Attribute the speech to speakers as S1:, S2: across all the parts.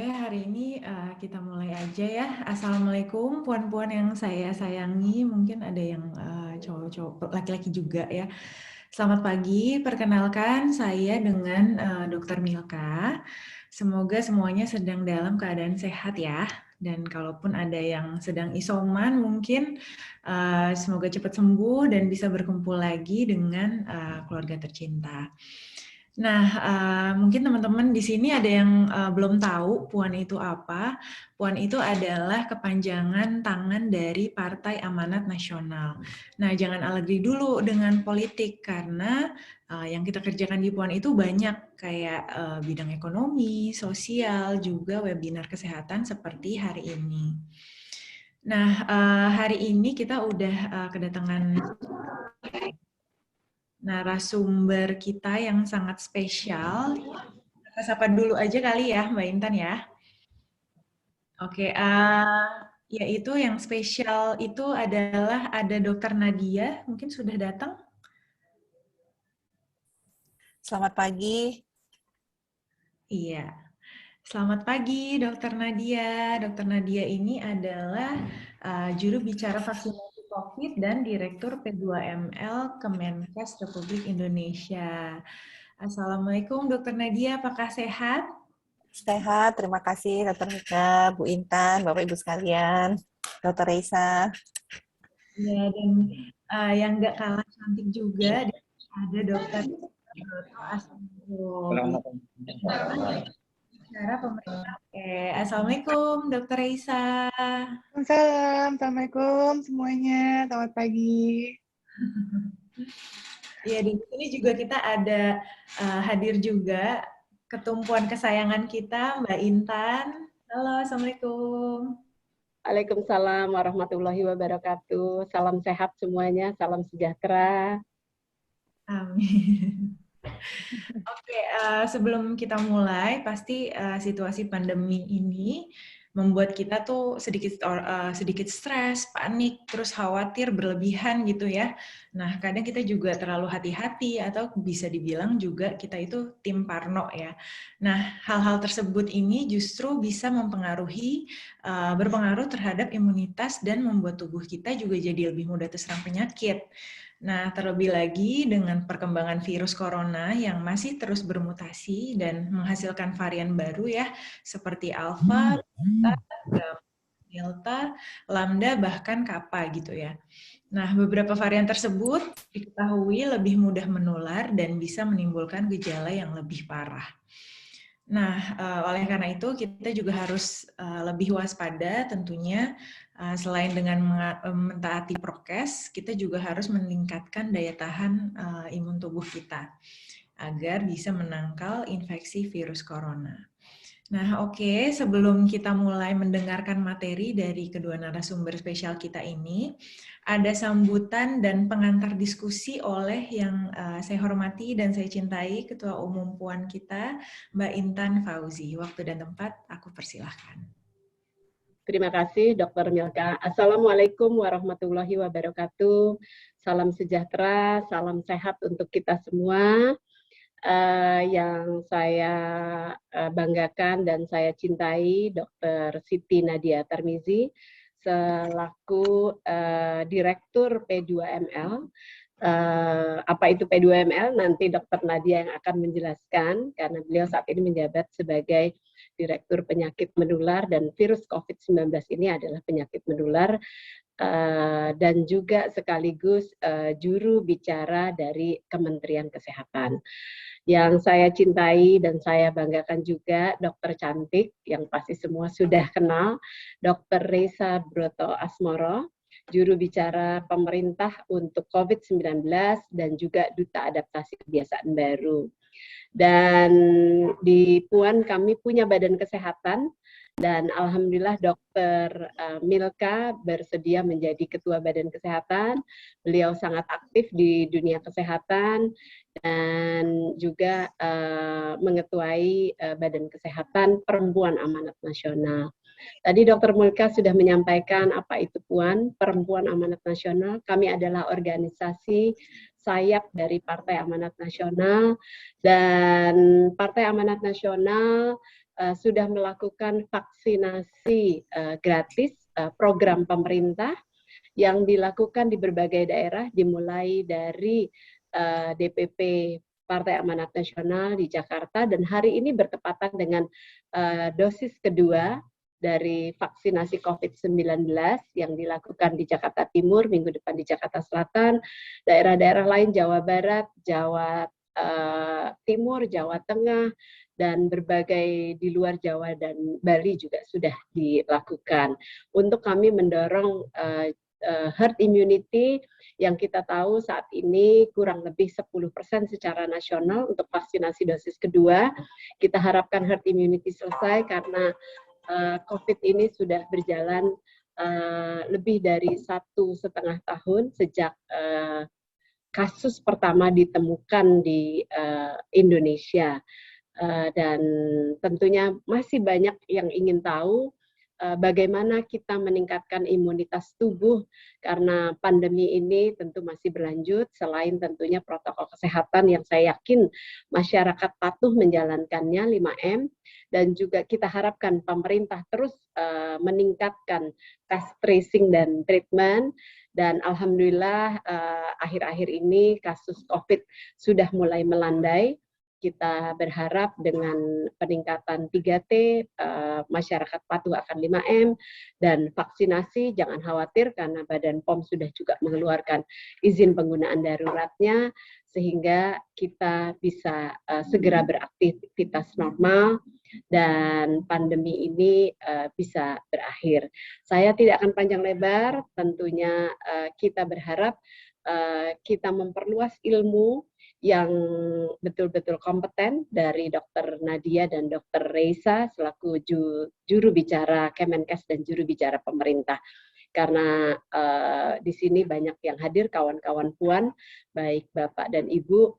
S1: Hari ini kita mulai aja ya. Assalamualaikum puan-puan yang saya sayangi, mungkin ada yang cowok-cowok, laki-laki juga ya. Selamat pagi, perkenalkan saya dengan Dr. Milka. Semoga semuanya sedang dalam keadaan sehat ya. Dan kalaupun ada yang sedang isoman mungkin semoga cepat sembuh dan bisa berkumpul lagi dengan keluarga tercinta. Nah, mungkin teman-teman di sini ada yang belum tahu PUAN itu apa. PUAN itu adalah kepanjangan tangan dari Partai Amanat Nasional. Nah, jangan alergi dulu dengan politik karena yang kita kerjakan di PUAN itu banyak kayak bidang ekonomi, sosial, juga webinar kesehatan seperti hari ini. Nah, hari ini kita udah kedatangan narasumber kita yang sangat spesial. Kita sapa dulu aja kali ya, Mbak Intan ya. Oke, yaitu yang spesial itu adalah ada Dokter Nadia, mungkin sudah datang.
S2: Selamat pagi.
S1: Iya, selamat pagi Dokter Nadia. Dokter Nadia ini adalah juru bicara vaksinasi COVID dan Direktur P2ML Kemenkes Republik Indonesia. Assalamualaikum Dokter Nadia, apakah sehat?
S2: Sehat, terima kasih Dr. Mika, Bu Intan, Bapak Ibu sekalian, Dr. Reisa.
S1: Ya, dan yang nggak kalah cantik juga ada Dokter Asmoro, bicara pemerintah. Assalamualaikum Dokter Reisa.
S3: Assalamualaikum semuanya, selamat pagi.
S1: Ya, di sini juga kita ada hadir juga ketumpuan kesayangan kita, Mbak Intan. Halo, Assalamualaikum.
S4: Waalaikumsalam warahmatullahi wabarakatuh. Salam sehat semuanya, salam sejahtera.
S1: Amin. Oke, sebelum kita mulai, pasti situasi pandemi ini membuat kita tuh sedikit stres, panik, terus khawatir berlebihan gitu ya. Nah, kadang kita juga terlalu hati-hati atau bisa dibilang juga kita itu tim parno ya. Nah, hal-hal tersebut ini justru bisa berpengaruh terhadap imunitas dan membuat tubuh kita juga jadi lebih mudah terserang penyakit. Nah, terlebih lagi dengan perkembangan virus corona yang masih terus bermutasi dan menghasilkan varian baru ya, seperti Alpha, Delta, Lambda, bahkan Kappa gitu ya. Nah, beberapa varian tersebut diketahui lebih mudah menular dan bisa menimbulkan gejala yang lebih parah. Nah, oleh karena itu kita juga harus lebih waspada tentunya. Selain dengan mentaati prokes, kita juga harus meningkatkan daya tahan imun tubuh kita agar bisa menangkal infeksi virus corona. Nah, oke, sebelum kita mulai mendengarkan materi dari kedua narasumber spesial kita ini, ada sambutan dan pengantar diskusi oleh yang saya hormati dan saya cintai, Ketua Umum PUAN kita, Mbak Intan Fauzi. Waktu dan tempat, aku persilahkan.
S4: Terima kasih, Dr. Milka. Assalamualaikum warahmatullahi wabarakatuh. Salam sejahtera, salam sehat untuk kita semua. Yang saya banggakan dan saya cintai, Dr. Siti Nadia Tarmizi, selaku Direktur P2ML. Apa itu P2ML? Nanti Dr. Nadia yang akan menjelaskan, karena beliau saat ini menjabat sebagai Direktur Penyakit Menular, dan virus COVID-19 ini adalah penyakit menular, dan juga sekaligus juru bicara dari Kementerian Kesehatan. Yang saya cintai dan saya banggakan juga dokter cantik yang pasti semua sudah kenal, Dr. Reisa Broto Asmoro, juru bicara pemerintah untuk COVID-19 dan juga Duta Adaptasi Kebiasaan Baru. Dan di PUAN kami punya badan kesehatan, dan alhamdulillah Dr. Milka bersedia menjadi ketua badan kesehatan. Beliau sangat aktif di dunia kesehatan dan juga mengetuai Badan Kesehatan Perempuan Amanat Nasional. Tadi Dr. Milka sudah menyampaikan apa itu PUAN, Perempuan Amanat Nasional. Kami adalah organisasi sayap dari Partai Amanat Nasional, dan Partai Amanat Nasional sudah melakukan vaksinasi gratis program pemerintah yang dilakukan di berbagai daerah, dimulai dari DPP Partai Amanat Nasional di Jakarta, dan hari ini bertepatan dengan dosis kedua dari vaksinasi COVID-19 yang dilakukan di Jakarta Timur, minggu depan di Jakarta Selatan, daerah-daerah lain Jawa Barat, Jawa Timur, Jawa Tengah, dan berbagai di luar Jawa dan Bali juga sudah dilakukan. Untuk kami mendorong herd immunity yang kita tahu saat ini kurang lebih 10% secara nasional untuk vaksinasi dosis kedua. Kita harapkan herd immunity selesai karena COVID ini sudah berjalan lebih dari 1,5 tahun sejak kasus pertama ditemukan di Indonesia. Dan tentunya masih banyak yang ingin tahu bagaimana kita meningkatkan imunitas tubuh karena pandemi ini tentu masih berlanjut, selain tentunya protokol kesehatan yang saya yakin masyarakat patuh menjalankannya 5M, dan juga kita harapkan pemerintah terus meningkatkan test tracing dan treatment. Dan alhamdulillah akhir-akhir ini kasus COVID sudah mulai melandai. Kita berharap dengan peningkatan 3T, masyarakat patuh akan 5M, dan vaksinasi jangan khawatir karena Badan POM sudah juga mengeluarkan izin penggunaan daruratnya, sehingga kita bisa segera beraktivitas normal dan pandemi ini bisa berakhir. Saya tidak akan panjang lebar, tentunya kita berharap kita memperluas ilmu yang betul-betul kompeten dari Dr. Nadia dan Dr. Reisa selaku juru bicara Kemenkes dan juru bicara pemerintah. Karena di sini banyak yang hadir, kawan-kawan Puan, baik Bapak dan Ibu,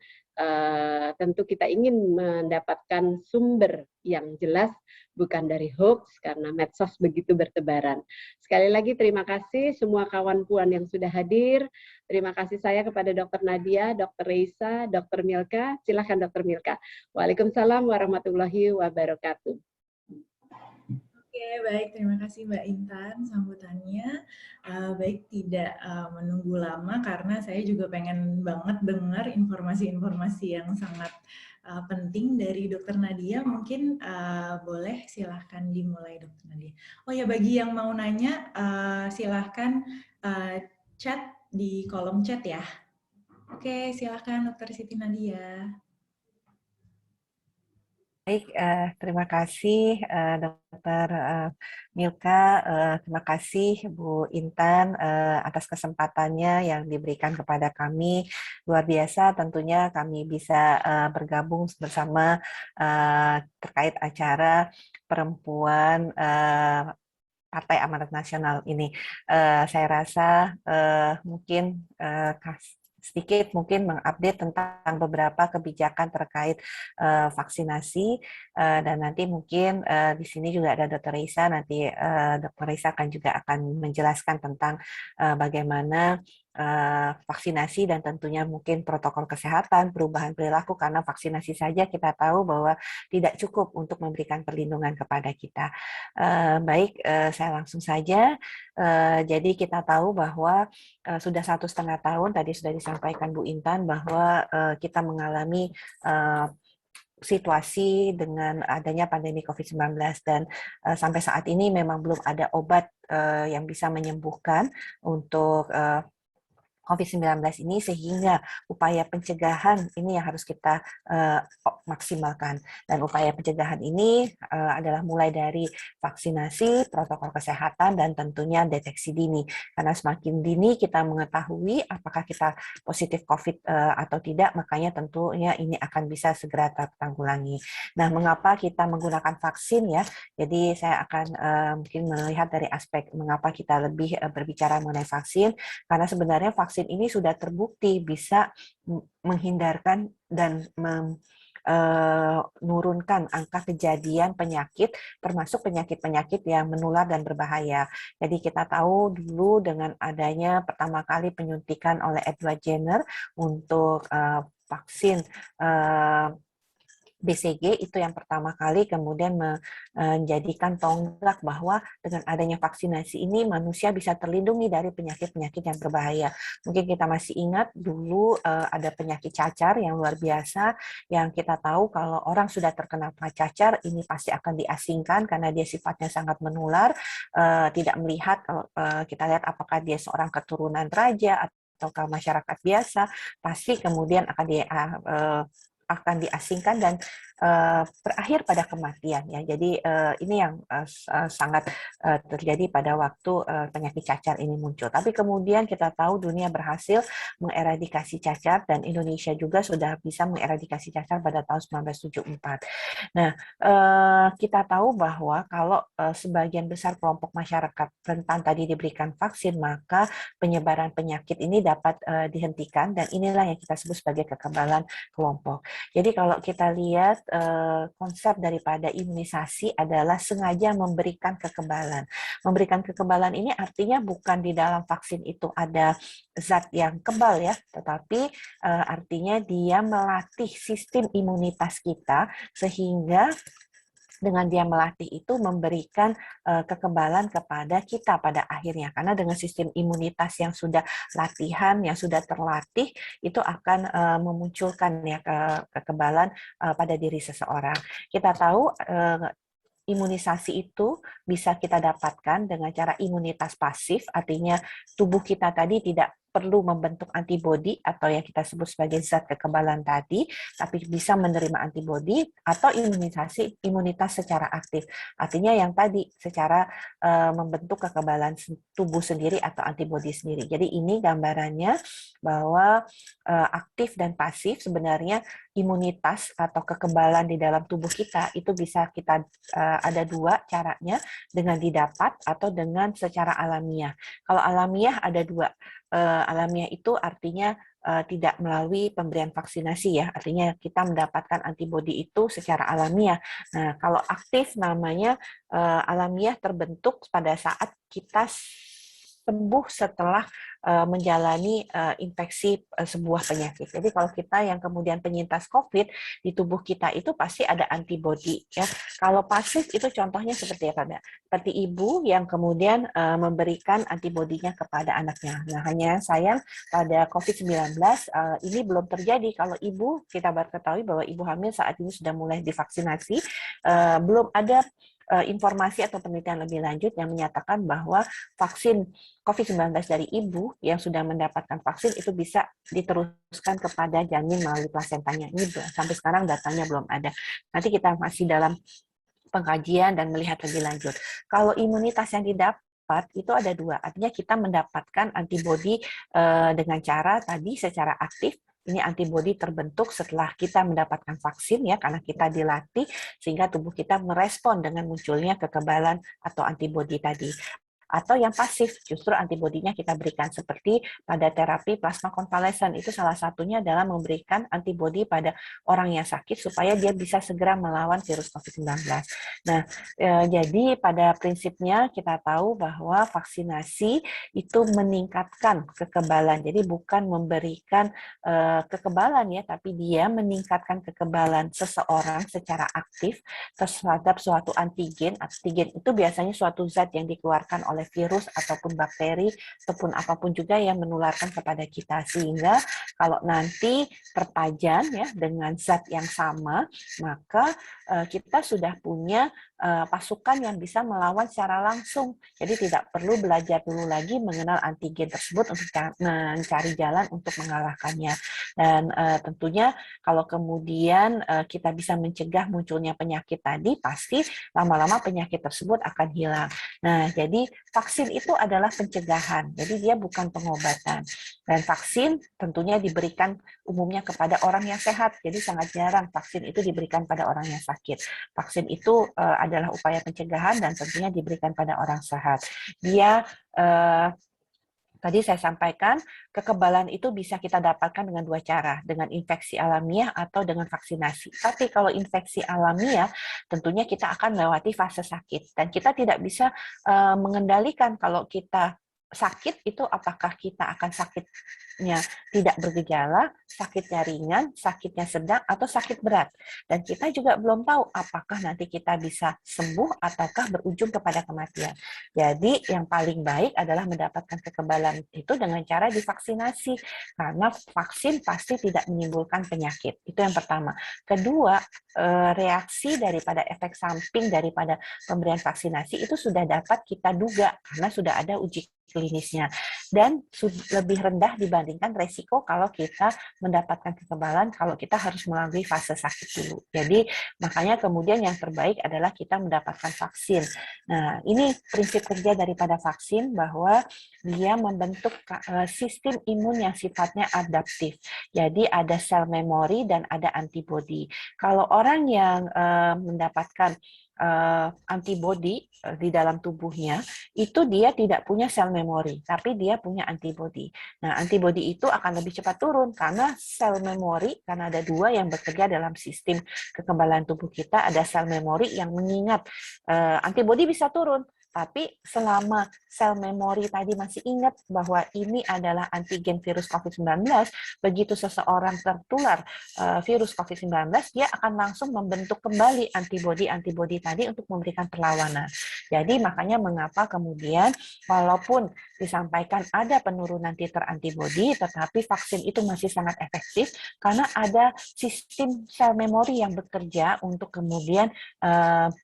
S4: tentu kita ingin mendapatkan sumber yang jelas, bukan dari hoax, karena medsos begitu bertebaran. Sekali lagi terima kasih semua kawan Puan yang sudah hadir. Terima kasih saya kepada Dr. Nadia, Dr. Reisa, Dr. Milka. Silakan Dr. Milka. Waalaikumsalam warahmatullahi wabarakatuh.
S1: Oke, baik. Terima kasih Mbak Intan sambutannya. Baik, tidak menunggu lama karena saya juga pengen banget dengar informasi-informasi yang sangat penting dari Dr. Nadia. Mungkin boleh silahkan dimulai Dr. Nadia. Oh ya, bagi yang mau nanya silahkan chat di kolom chat ya. Oke, silahkan Dr. Siti Nadia.
S2: Baik, terima kasih Dr. Milka, terima kasih Bu Intan atas kesempatannya yang diberikan kepada kami. Luar biasa tentunya kami bisa bergabung bersama terkait acara perempuan Partai Amanat Nasional ini. Saya rasa mungkin sedikit mungkin mengupdate tentang beberapa kebijakan terkait vaksinasi, dan nanti mungkin di sini juga ada Dr. Reisa, nanti Dr. Reisa juga akan menjelaskan tentang bagaimana vaksinasi dan tentunya mungkin protokol kesehatan, perubahan perilaku, karena vaksinasi saja kita tahu bahwa tidak cukup untuk memberikan perlindungan kepada kita. Baik, saya langsung saja. Jadi kita tahu bahwa sudah 1,5 tahun, tadi sudah disampaikan Bu Intan, bahwa kita mengalami situasi dengan adanya pandemi COVID-19, dan sampai saat ini memang belum ada obat yang bisa menyembuhkan untuk COVID-19 ini, sehingga upaya pencegahan ini yang harus kita maksimalkan. Dan upaya pencegahan ini adalah mulai dari vaksinasi, protokol kesehatan, dan tentunya deteksi dini. Karena semakin dini kita mengetahui apakah kita positif COVID atau tidak, makanya tentunya ini akan bisa segera tertanggulangi. Nah, mengapa kita menggunakan vaksin ya? Jadi saya akan mungkin melihat dari aspek mengapa kita lebih berbicara mengenai vaksin, karena sebenarnya vaksin ini sudah terbukti bisa menghindarkan dan menurunkan angka kejadian penyakit, termasuk penyakit-penyakit yang menular dan berbahaya. Jadi kita tahu dulu dengan adanya pertama kali penyuntikan oleh Edward Jenner untuk vaksin BCG itu yang pertama kali kemudian menjadikan tonggak bahwa dengan adanya vaksinasi ini manusia bisa terlindungi dari penyakit-penyakit yang berbahaya. Mungkin kita masih ingat dulu ada penyakit cacar yang luar biasa yang kita tahu kalau orang sudah terkena cacar ini pasti akan diasingkan karena dia sifatnya sangat menular, tidak melihat kalau kita lihat apakah dia seorang keturunan raja ataukah masyarakat biasa, pasti kemudian akan diasingkan dan berakhir pada kematian ya. Jadi ini yang sangat terjadi pada waktu penyakit cacar ini muncul. Tapi kemudian kita tahu dunia berhasil mengeradikasi cacar dan Indonesia juga sudah bisa mengeradikasi cacar pada tahun 1974. Nah, kita tahu bahwa kalau sebagian besar kelompok masyarakat rentan tadi diberikan vaksin, maka penyebaran penyakit ini dapat dihentikan dan inilah yang kita sebut sebagai kekebalan kelompok. Jadi kalau kita lihat konsep daripada imunisasi adalah sengaja memberikan kekebalan. Memberikan kekebalan ini artinya bukan di dalam vaksin itu ada zat yang kebal ya, tetapi artinya dia melatih sistem imunitas kita sehingga dengan dia melatih itu memberikan kekebalan kepada kita pada akhirnya. Karena dengan sistem imunitas yang sudah latihan, yang sudah terlatih, itu akan memunculkan ya kekebalan pada diri seseorang. Kita tahu imunisasi itu bisa kita dapatkan dengan cara imunitas pasif, artinya tubuh kita tadi tidak perlu membentuk antibodi atau yang kita sebut sebagai zat kekebalan tadi, tapi bisa menerima antibodi atau imunitas secara aktif. Artinya yang tadi secara membentuk kekebalan tubuh sendiri atau antibodi sendiri. Jadi ini gambarannya bahwa aktif dan pasif sebenarnya imunitas atau kekebalan di dalam tubuh kita itu bisa kita ada dua caranya, dengan didapat atau dengan secara alamiah. Kalau alamiah ada dua. Alamiah itu artinya tidak melalui pemberian vaksinasi ya, artinya kita mendapatkan antibodi itu secara alamiah. Nah, kalau aktif namanya alamiah terbentuk pada saat kita sembuh setelah menjalani infeksi sebuah penyakit. Jadi kalau kita yang kemudian penyintas COVID di tubuh kita itu pasti ada antibodi ya. Kalau pasif itu contohnya seperti apa? Seperti ibu yang kemudian memberikan antibodinya kepada anaknya. Nah, hanya sayang pada COVID-19 ini belum terjadi. Kalau ibu, kita baru ketahui bahwa ibu hamil saat ini sudah mulai divaksinasi, belum ada informasi atau penelitian lebih lanjut yang menyatakan bahwa vaksin COVID-19 dari ibu yang sudah mendapatkan vaksin itu bisa diteruskan kepada janin melalui plasentanya. Ini sampai sekarang datanya belum ada. Nanti kita masih dalam pengkajian dan melihat lebih lanjut. Kalau imunitas yang didapat itu ada dua, artinya kita mendapatkan antibodi dengan cara tadi secara aktif. Ini antibodi terbentuk setelah kita mendapatkan vaksin ya, karena kita dilatih sehingga tubuh kita merespon dengan munculnya kekebalan atau antibodi tadi. Atau yang pasif, justru antibodinya kita berikan seperti pada terapi plasma konvalesen, itu salah satunya adalah memberikan antibodi pada orang yang sakit supaya dia bisa segera melawan virus COVID-19. Nah, jadi pada prinsipnya kita tahu bahwa vaksinasi itu meningkatkan kekebalan, jadi bukan memberikan kekebalan ya, tapi dia meningkatkan kekebalan seseorang secara aktif terhadap suatu antigen. Antigen itu biasanya suatu zat yang dikeluarkan oleh virus ataupun bakteri ataupun apapun juga yang menularkan kepada kita, sehingga kalau nanti terpajan ya dengan zat yang sama, maka kita sudah punya pasukan yang bisa melawan secara langsung. Jadi tidak perlu belajar dulu lagi mengenal antigen tersebut untuk mencari jalan untuk mengalahkannya. Dan tentunya kalau kemudian kita bisa mencegah munculnya penyakit tadi, pasti lama-lama penyakit tersebut akan hilang. Nah, jadi vaksin itu adalah pencegahan, jadi dia bukan pengobatan. Dan vaksin tentunya diberikan umumnya kepada orang yang sehat, jadi sangat jarang vaksin itu diberikan pada orang yang sakit. Vaksin itu adalah upaya pencegahan dan tentunya diberikan pada orang sehat. Dia tadi saya sampaikan, kekebalan itu bisa kita dapatkan dengan dua cara, dengan infeksi alamiah atau dengan vaksinasi. Tapi kalau infeksi alamiah, tentunya kita akan melewati fase sakit. Dan kita tidak bisa mengendalikan kalau kita sakit itu apakah kita akan sakitnya tidak bergejala, sakitnya ringan, sakitnya sedang, atau sakit berat. Dan kita juga belum tahu apakah nanti kita bisa sembuh ataukah berujung kepada kematian. Jadi yang paling baik adalah mendapatkan kekebalan itu dengan cara divaksinasi, karena vaksin pasti tidak menimbulkan penyakit. Itu yang pertama. Kedua, reaksi daripada efek samping daripada pemberian vaksinasi itu sudah dapat kita duga karena sudah ada uji klinisnya dan lebih rendah dibandingkan resiko kalau kita mendapatkan kekebalan kalau kita harus melalui fase sakit dulu. Jadi makanya kemudian yang terbaik adalah kita mendapatkan vaksin. Nah, ini prinsip kerja daripada vaksin bahwa dia membentuk sistem imun yang sifatnya adaptif. Jadi ada sel memori dan ada antibodi. Kalau orang yang mendapatkan antibodi di dalam tubuhnya, itu dia tidak punya sel memori, tapi dia punya antibodi. Nah, antibodi itu akan lebih cepat turun karena sel memori, karena ada dua yang bekerja dalam sistem kekebalan tubuh kita, ada sel memori yang mengingat antibodi bisa turun. Tapi selama sel memori tadi masih ingat bahwa ini adalah antigen virus COVID-19, begitu seseorang tertular virus COVID-19, dia akan langsung membentuk kembali antibodi-antibodi tadi untuk memberikan perlawanan. Jadi makanya mengapa kemudian walaupun disampaikan ada penurunan titer antibodi, tetapi vaksin itu masih sangat efektif karena ada sistem sel memori yang bekerja untuk kemudian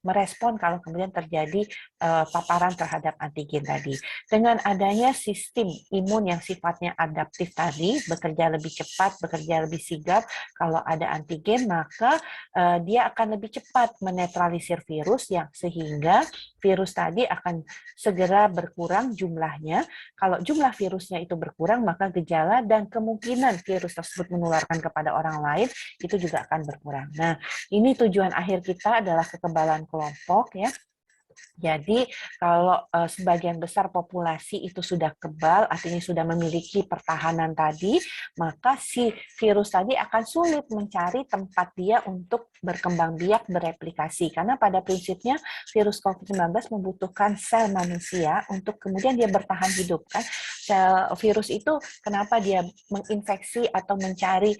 S2: merespon kalau kemudian terjadi paparan terhadap antigen tadi. Dengan adanya sistem imun yang sifatnya adaptif tadi, bekerja lebih cepat, bekerja lebih sigap, kalau ada antigen, maka dia akan lebih cepat menetralisir virus yang sehingga virus tadi akan segera berkurang jumlahnya. Kalau jumlah virusnya itu berkurang, maka gejala dan kemungkinan virus tersebut menularkan kepada orang lain itu juga akan berkurang. Nah, ini tujuan akhir kita adalah kekebalan kelompok ya. Jadi kalau sebagian besar populasi itu sudah kebal, artinya sudah memiliki pertahanan tadi, maka si virus tadi akan sulit mencari tempat dia untuk berkembang biak, bereplikasi. Karena pada prinsipnya virus COVID-19 membutuhkan sel manusia untuk kemudian dia bertahan hidup. Kan? Sel virus itu kenapa dia menginfeksi atau mencari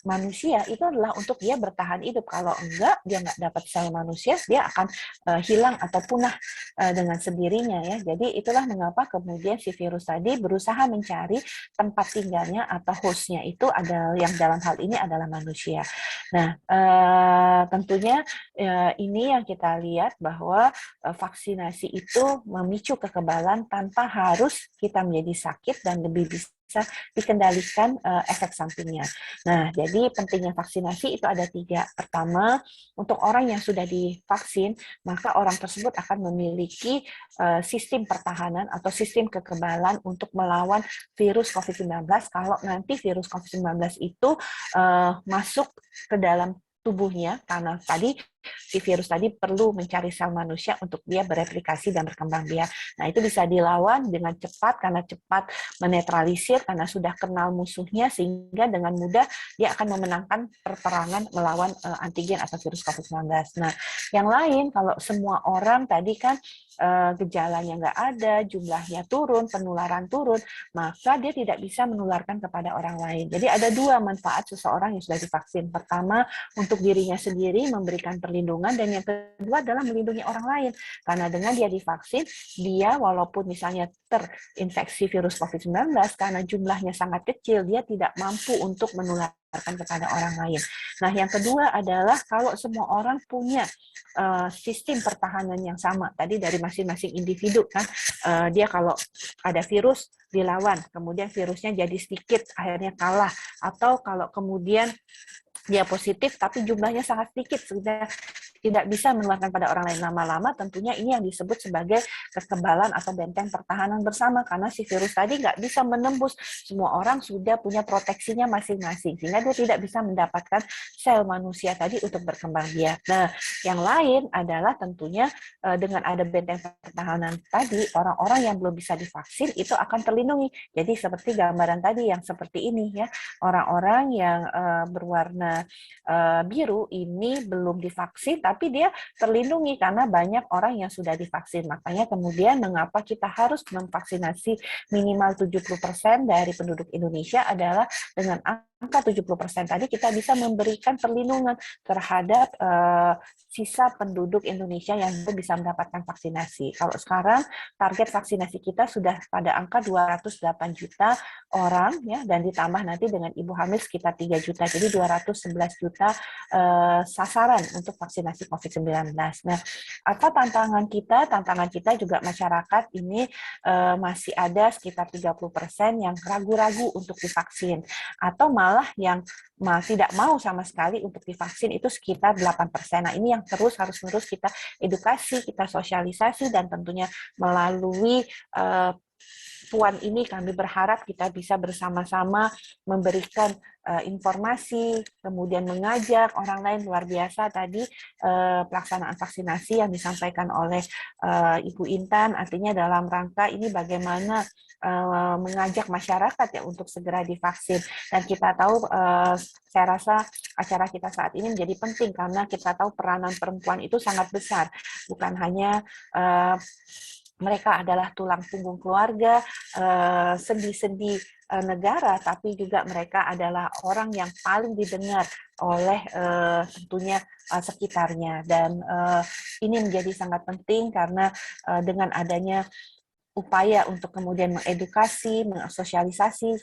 S2: manusia itu adalah untuk dia bertahan hidup. Kalau enggak, dia nggak dapat sel manusia, dia akan hilang atau punah dengan sendirinya ya. Jadi itulah mengapa kemudian si virus tadi berusaha mencari tempat tinggalnya atau hostnya itu adalah yang dalam hal ini adalah manusia. Nah, tentunya ini yang kita lihat bahwa vaksinasi itu memicu kekebalan tanpa harus kita menjadi sakit dan lebih bisa dikendalikan efek sampingnya. Nah, jadi pentingnya vaksinasi itu ada 3. Pertama, untuk orang yang sudah divaksin, maka orang tersebut akan memiliki sistem pertahanan atau sistem kekebalan untuk melawan virus COVID-19 kalau nanti virus COVID-19 itu masuk ke dalam tubuhnya, karena tadi si virus tadi perlu mencari sel manusia untuk dia bereplikasi dan berkembang biak. Nah, itu bisa dilawan dengan cepat karena cepat menetralisir karena sudah kenal musuhnya sehingga dengan mudah dia akan memenangkan peperangan melawan antigen atau virus COVID-19. Nah, yang lain kalau semua orang tadi kan gejalanya nggak ada, jumlahnya turun, penularan turun, maka dia tidak bisa menularkan kepada orang lain. Jadi ada 2 manfaat seseorang yang sudah divaksin. Pertama, untuk dirinya sendiri memberikan perlindungan, dan yang kedua adalah melindungi orang lain. Karena dengan dia divaksin, dia walaupun misalnya terinfeksi virus COVID-19, karena jumlahnya sangat kecil, dia tidak mampu untuk menularkan kepada orang lain. Nah, yang kedua adalah kalau semua orang punya sistem pertahanan yang sama, tadi dari masing-masing individu kan, dia kalau ada virus dilawan, kemudian virusnya jadi sedikit, akhirnya kalah, atau kalau kemudian dia positif tapi jumlahnya sangat sedikit sehingga tidak bisa menularkan pada orang lain. Lama-lama tentunya ini yang disebut sebagai kekebalan atau benteng pertahanan bersama, karena si virus tadi nggak bisa menembus, semua orang sudah punya proteksinya masing-masing sehingga dia tidak bisa mendapatkan sel manusia tadi untuk berkembang biak. Nah, yang lain adalah tentunya dengan ada benteng pertahanan tadi, orang-orang yang belum bisa divaksin itu akan terlindungi. Jadi seperti gambaran tadi yang seperti ini ya, orang-orang yang berwarna biru ini belum divaksin tapi dia terlindungi karena banyak orang yang sudah divaksin. Makanya kemudian kemudian mengapa kita harus memvaksinasi minimal 70% dari penduduk Indonesia adalah dengan angka 70% tadi kita bisa memberikan perlindungan terhadap sisa penduduk Indonesia yang bisa mendapatkan vaksinasi. Kalau sekarang target vaksinasi kita sudah pada angka 208 juta orang ya, dan ditambah nanti dengan ibu hamil sekitar 3 juta. Jadi 211 juta sasaran untuk vaksinasi COVID-19. Nah, apa tantangan kita? Tantangan kita juga masyarakat ini masih ada sekitar 30% yang ragu-ragu untuk divaksin, atau malah yang tidak mau sama sekali untuk divaksin itu sekitar 8%. Nah, ini yang harus terus kita edukasi, kita sosialisasi, dan tentunya melalui Puan ini kami berharap kita bisa bersama-sama memberikan informasi, kemudian mengajak orang lain. Luar biasa tadi pelaksanaan vaksinasi yang disampaikan oleh Ibu Intan, artinya dalam rangka ini bagaimana mengajak masyarakat ya untuk segera divaksin. Dan kita tahu, saya rasa acara kita saat ini menjadi penting karena kita tahu peranan perempuan itu sangat besar, bukan hanya mereka adalah tulang punggung keluarga, sendi-sendi negara, tapi juga mereka adalah orang yang paling didengar oleh tentunya sekitarnya. Dan ini menjadi sangat penting karena dengan adanya upaya untuk kemudian mengedukasi, mengasosialisasi,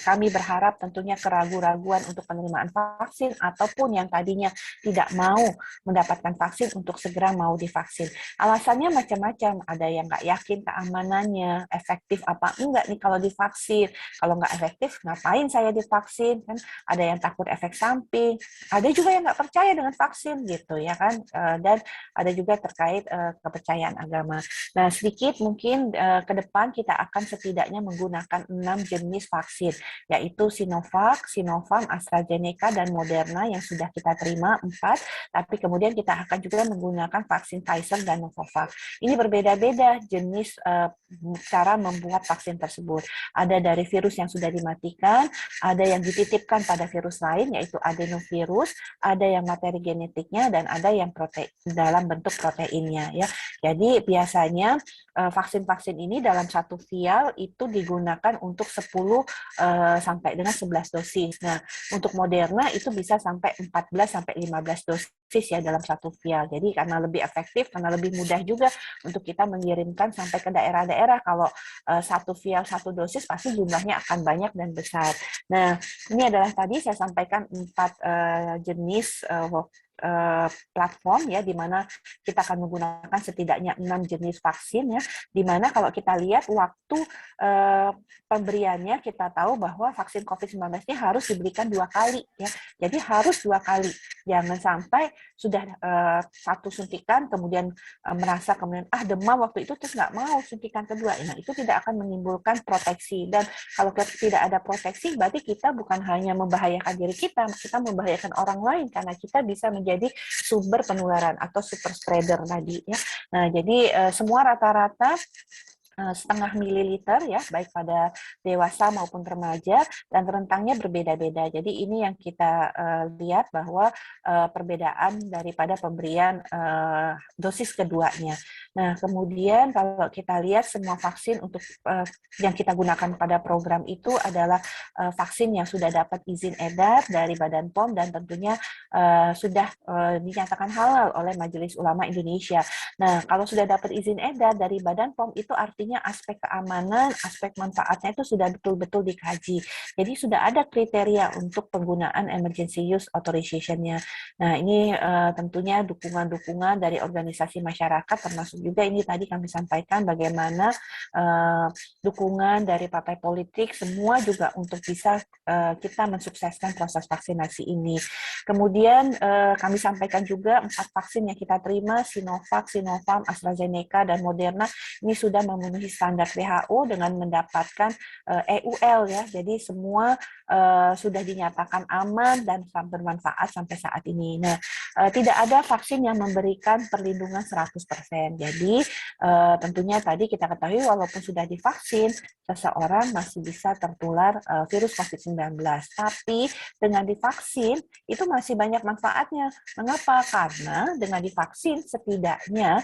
S2: kami berharap tentunya keraguan-raguan untuk penerimaan vaksin ataupun yang tadinya tidak mau mendapatkan vaksin untuk segera mau divaksin. Alasannya macam-macam, ada yang nggak yakin keamanannya, efektif apa enggak nih kalau divaksin, kalau nggak efektif ngapain saya divaksin, kan ada yang takut efek samping, ada juga yang nggak percaya dengan vaksin gitu ya kan, dan ada juga terkait kepercayaan agama. Nah, sedikit mungkin ke depan kita akan setidaknya menggunakan 6 jenis vaksin, yaitu Sinovac, Sinovac, AstraZeneca, dan Moderna yang sudah kita terima 4, tapi kemudian kita akan juga menggunakan vaksin Pfizer dan Novavax. Ini berbeda-beda jenis cara membuat vaksin tersebut. Ada dari virus yang sudah dimatikan, ada yang dititipkan pada virus lain, yaitu adenovirus, ada yang materi genetiknya, dan ada yang dalam bentuk proteinnya. Ya. Jadi biasanya vaksin-vaksin ini dalam satu vial itu digunakan untuk 10 sampai dengan 11 dosis. Nah, untuk Moderna itu bisa sampai 14 sampai 15 dosis ya dalam satu vial. Jadi karena lebih efektif, karena lebih mudah juga untuk kita mengirimkan sampai ke daerah-daerah. Kalau satu vial satu dosis pasti jumlahnya akan banyak dan besar. Nah, ini adalah tadi saya sampaikan 4 jenis platform ya, di mana kita akan menggunakan setidaknya 6 jenis vaksin ya, di mana kalau kita lihat waktu pemberiannya, kita tahu bahwa vaksin COVID-19 ini harus diberikan 2 kali ya, jadi harus 2 kali, jangan sampai sudah 1 suntikan kemudian merasa kemudian demam waktu itu terus nggak mau suntikan kedua. Nah, itu tidak akan menimbulkan proteksi, dan kalau tidak ada proteksi berarti kita bukan hanya membahayakan diri kita membahayakan orang lain karena kita bisa menjadi sumber penularan atau super spreader tadi ya. Nah, jadi semua rata-rata setengah mililiter ya, baik pada dewasa maupun remaja, dan rentangnya berbeda-beda. Jadi ini yang kita lihat bahwa perbedaan daripada pemberian dosis keduanya. Nah, kemudian kalau kita lihat semua vaksin untuk yang kita gunakan pada program itu adalah vaksin yang sudah dapat izin edar dari Badan POM dan tentunya sudah dinyatakan halal oleh Majelis Ulama Indonesia. Nah, kalau sudah dapat izin edar dari Badan POM itu artinya aspek keamanan, aspek manfaatnya itu sudah betul-betul dikaji. Jadi sudah ada kriteria untuk penggunaan emergency use authorization-nya. Nah, ini tentunya dukungan-dukungan dari organisasi masyarakat, termasuk juga ini tadi kami sampaikan bagaimana dukungan dari partai politik, semua juga untuk bisa kita mensukseskan proses vaksinasi ini. Kemudian kami sampaikan juga 4 vaksin yang kita terima, Sinovac, Sinovac, AstraZeneca, dan Moderna, ini sudah memenuhi standar WHO dengan mendapatkan EUL ya. Jadi semua sudah dinyatakan aman dan bermanfaat sampai saat ini. Nah, tidak ada vaksin yang memberikan perlindungan 100%. Jadi tentunya tadi kita ketahui walaupun sudah divaksin, seseorang masih bisa tertular virus COVID-19. Tapi dengan divaksin itu masih banyak manfaatnya. Mengapa? Karena dengan divaksin setidaknya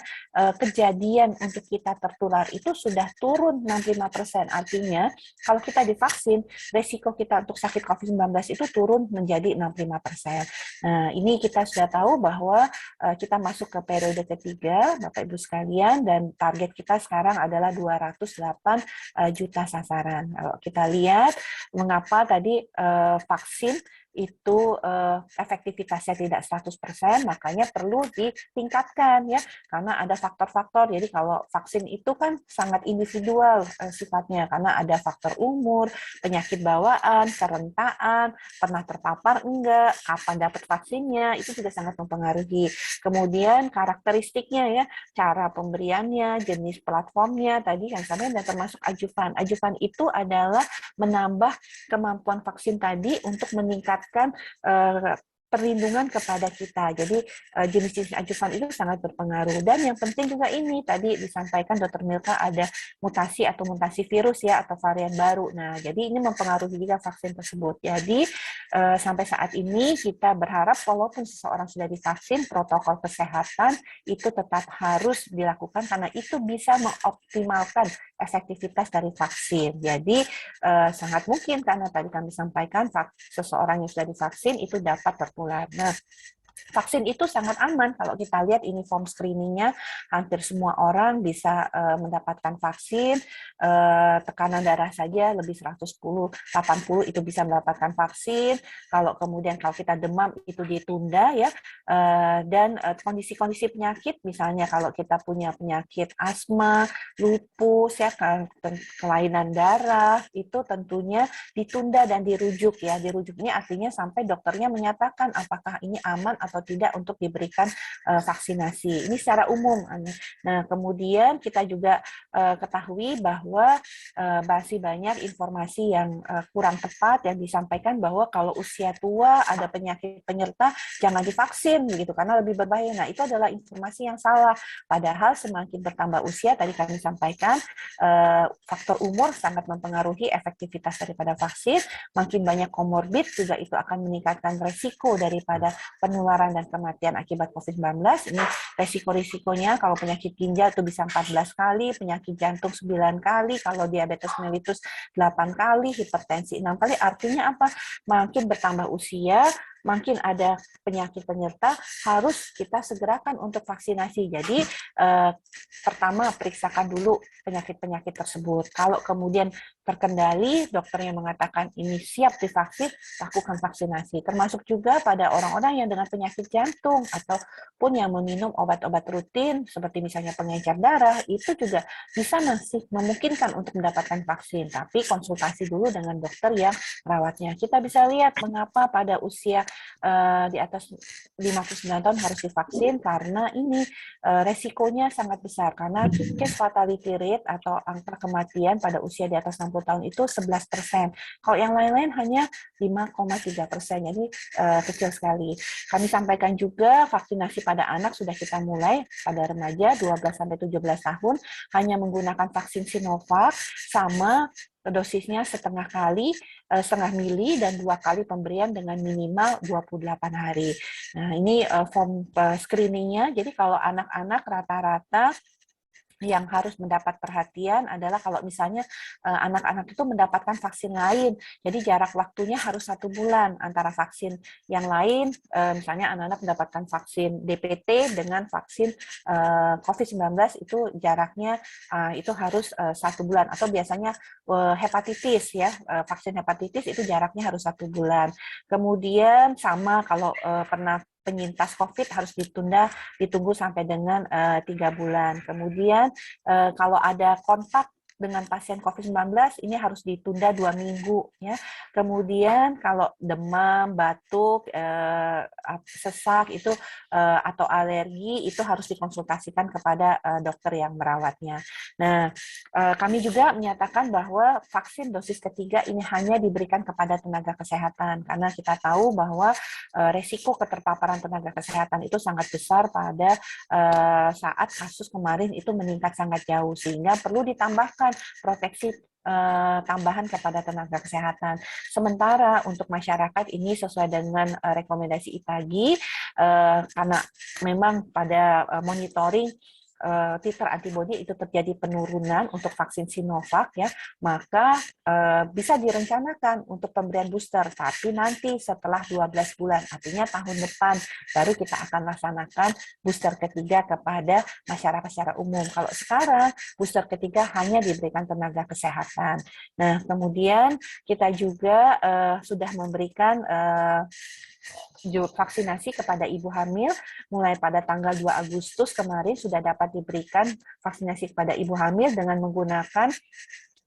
S2: kejadian untuk kita tertular itu sudah turun 65%. Artinya kalau kita divaksin, resiko kita untuk sakit COVID-19 itu turun menjadi 65%. Nah, ini kita sudah tahu bahwa kita masuk ke periode ketiga, Bapak Ibu sekalian, dan target kita sekarang adalah 208 juta sasaran. Kalau kita lihat mengapa tadi vaksin itu efektivitasnya tidak 100%, makanya perlu ditingkatkan ya, karena ada faktor-faktor. Jadi kalau vaksin itu kan sangat individual sifatnya, karena ada faktor umur, penyakit bawaan, kerentaan, pernah terpapar enggak, kapan dapat vaksinnya, itu juga sangat mempengaruhi. Kemudian karakteristiknya ya, cara pemberiannya, jenis platformnya, tadi yang sampai dan termasuk ajuvan. Ajuvan itu adalah menambah kemampuan vaksin tadi untuk meningkatkan perlindungan kepada kita. Jadi jenis-jenis ajuvan itu sangat berpengaruh. Dan yang penting juga ini tadi disampaikan Dr. Milka ada mutasi atau mutasi virus ya atau varian baru. Nah, jadi ini mempengaruhi juga vaksin tersebut. Jadi sampai saat ini kita berharap walaupun seseorang sudah divaksin, protokol kesehatan itu tetap harus dilakukan karena itu bisa mengoptimalkan efektivitas dari vaksin. Jadi sangat mungkin karena tadi kami sampaikan seseorang yang sudah divaksin itu dapat tertular. Nah, vaksin itu sangat aman kalau kita lihat ini form screeningnya, hampir semua orang bisa mendapatkan vaksin, tekanan darah saja lebih 110, 80 itu bisa mendapatkan vaksin, kalau kita demam itu ditunda ya, dan kondisi-kondisi penyakit, misalnya kalau kita punya penyakit asma, lupus, ya, kelainan darah, itu tentunya ditunda dan dirujuk ya, dirujuk ini artinya sampai dokternya menyatakan apakah ini aman atau tidak untuk diberikan vaksinasi. Ini secara umum. Nah, kemudian kita juga ketahui bahwa masih banyak informasi yang kurang tepat yang disampaikan bahwa kalau usia tua ada penyakit penyerta jangan divaksin begitu karena lebih berbahaya. Nah, itu adalah informasi yang salah. Padahal semakin bertambah usia tadi kami sampaikan faktor umur sangat mempengaruhi efektivitas daripada vaksin. Makin banyak komorbid juga itu akan meningkatkan resiko daripada penularan dan kematian akibat COVID-19. Ini resiko-risikonya kalau penyakit ginjal itu bisa 14 kali, penyakit jantung 9 kali, kalau diabetes mellitus 8 kali, hipertensi 6 kali. Artinya apa? Makin bertambah usia, makin ada penyakit penyerta, harus kita segerakan untuk vaksinasi. Jadi pertama periksakan dulu penyakit-penyakit tersebut. Kalau kemudian terkendali, dokternya mengatakan ini siap divaksin, lakukan vaksinasi. Termasuk juga pada orang-orang yang dengan penyakit jantung ataupun yang meminum obat-obat rutin seperti misalnya pengencer darah, itu juga bisa masih memungkinkan untuk mendapatkan vaksin. Tapi konsultasi dulu dengan dokter yang merawatnya. Kita bisa lihat mengapa pada usia di atas 59 tahun harus divaksin karena ini resikonya sangat besar karena case fatality rate atau angka kematian pada usia di atas 60 tahun itu 11%. Kalau yang lain-lain hanya 5,3%, jadi kecil sekali. Kami sampaikan juga vaksinasi pada anak sudah kita mulai pada remaja 12-17 tahun hanya menggunakan vaksin Sinovac sama dosisnya setengah mili dan 2 kali pemberian dengan minimal 28 hari. Nah, ini form screeningnya. Jadi kalau anak-anak rata-rata yang harus mendapat perhatian adalah kalau misalnya anak-anak itu mendapatkan vaksin lain, jadi jarak waktunya harus 1 bulan antara vaksin yang lain, misalnya anak-anak mendapatkan vaksin DPT dengan vaksin COVID-19 itu jaraknya itu harus 1 bulan, atau biasanya hepatitis ya, vaksin hepatitis itu jaraknya harus 1 bulan. Kemudian sama kalau pernah penyintas COVID harus ditunggu sampai dengan 3 bulan. Kemudian kalau ada kontak dengan pasien COVID-19 ini harus ditunda 2 minggu ya. Kemudian kalau demam, batuk, sesak itu atau alergi itu harus dikonsultasikan kepada dokter yang merawatnya. Nah, kami juga menyatakan bahwa vaksin dosis ketiga ini hanya diberikan kepada tenaga kesehatan karena kita tahu bahwa resiko keterpaparan tenaga kesehatan itu sangat besar pada saat kasus kemarin itu meningkat sangat jauh, sehingga perlu ditambahkan proteksi tambahan kepada tenaga kesehatan. Sementara untuk masyarakat ini sesuai dengan rekomendasi ITAGI, karena memang pada monitoring titer antibodi itu terjadi penurunan untuk vaksin Sinovac ya, maka bisa direncanakan untuk pemberian booster, tapi nanti setelah 12 bulan, artinya tahun depan baru kita akan laksanakan booster ketiga kepada masyarakat secara umum. Kalau sekarang booster ketiga hanya diberikan tenaga kesehatan. Nah, kemudian kita juga sudah memberikan vaksinasi kepada ibu hamil mulai pada tanggal 2 Agustus kemarin sudah dapat diberikan vaksinasi kepada ibu hamil dengan menggunakan